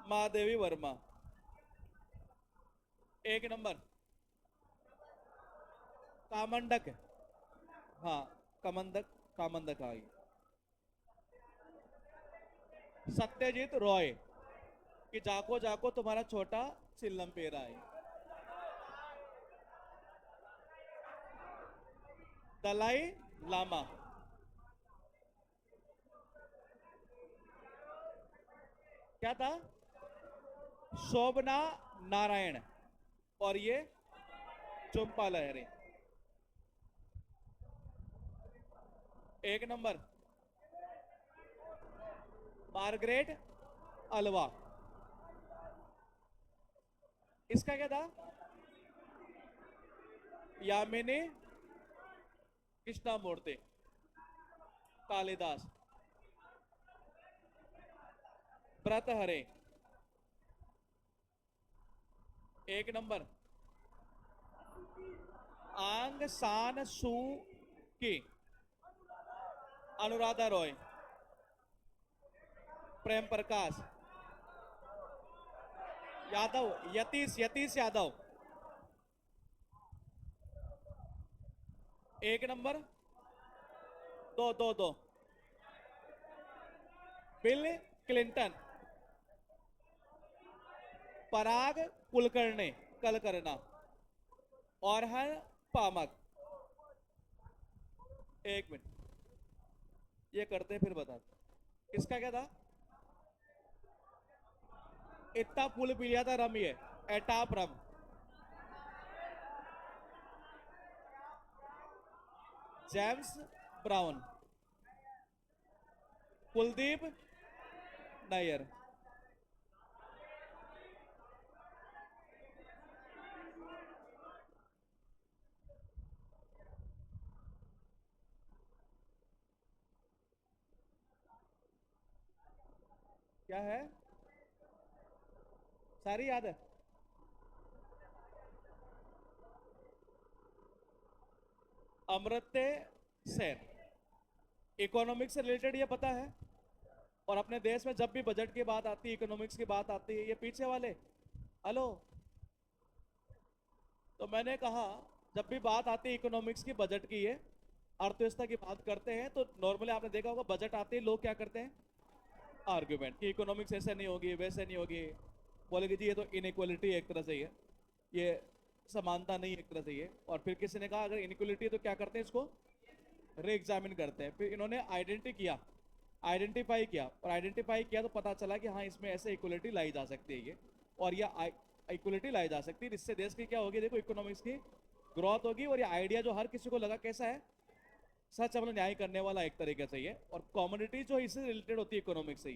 महादेवी वर्मा। 1 नंबर। कामंडक। हाँ, कमंदक। कामंदक आई। सत्यजीत रॉय। कि जाको जाको तुम्हारा छोटा चिल्लम पे रहा है। दलाई लामा। क्या था? शोभना नारायण और ये चुंपा लहरी। एक नंबर मार्गरेट अल्वा। इसका क्या था? यामिनी कृष्णमूर्ति। कालिदास। भर्तृहरि। एक नंबर आंग सान सू की। अनुराधा रॉय। प्रेम प्रकाश यादव। यतीश यतीश यादव। एक नंबर दो दो दो बिल क्लिंटन। पराग कुलकर्णी कल करना। और हर पामक। एक मिनट ये करते हैं फिर बताते। इसका क्या था? इतना पुल पी लिया था रम ये। Atop rum. James Brown. Kuldip Nayar. क्या है? सारी याद है? अमर्त्य सेन। इकोनॉमिक्स से रिलेटेड ये पता है। और अपने देश में जब भी बजट की बात आती है, इकोनॉमिक्स की बात आती है, ये पीछे वाले हेलो। तो मैंने कहा जब भी बात आती है इकोनॉमिक्स की, बजट की, ये अर्थव्यवस्था की बात करते हैं तो नॉर्मली आपने देखा होगा बजट आते ही लोग क्या करते हैं? आर्ग्यूमेंट कि इकोनॉमिक्स ऐसे नहीं होगी वैसे नहीं होगी। बोलेगी जी ये तो इनइक्वलिटी एक तरह से ही है, ये समानता नहीं एक तरह से ही है। और फिर किसी ने कहा अगर इनइक्वलिटी है तो क्या करते हैं इसको? रे एग्जामिन करते हैं। फिर इन्होंने आइडेंटिफाई किया और आइडेंटिफाई किया तो पता चला कि हाँ इसमें ऐसे इक्वलिटी लाई जा सकती है ये। और ये इक्वलिटी लाई जा सकती है, इससे देश की क्या होगी? देखो इकोनॉमिक्स की ग्रोथ होगी। और ये आइडिया जो हर किसी को लगा कैसा है? सच मतलब न्याय करने वाला एक तरीके से ये। और कॉमोडिटी जो इससे रिलेटेड होती है इकोनॉमिक्स से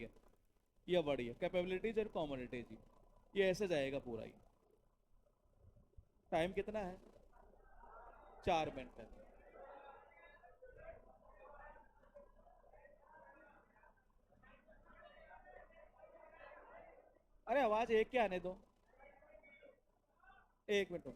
ये बड़ी है कैपेबिलिटीज और कॉमोडिटीज। ये ऐसे जाएगा पूरा ही। टाइम कितना है? 4 मिनट है। अरे आवाज एक के आने दो। 1 मिनट।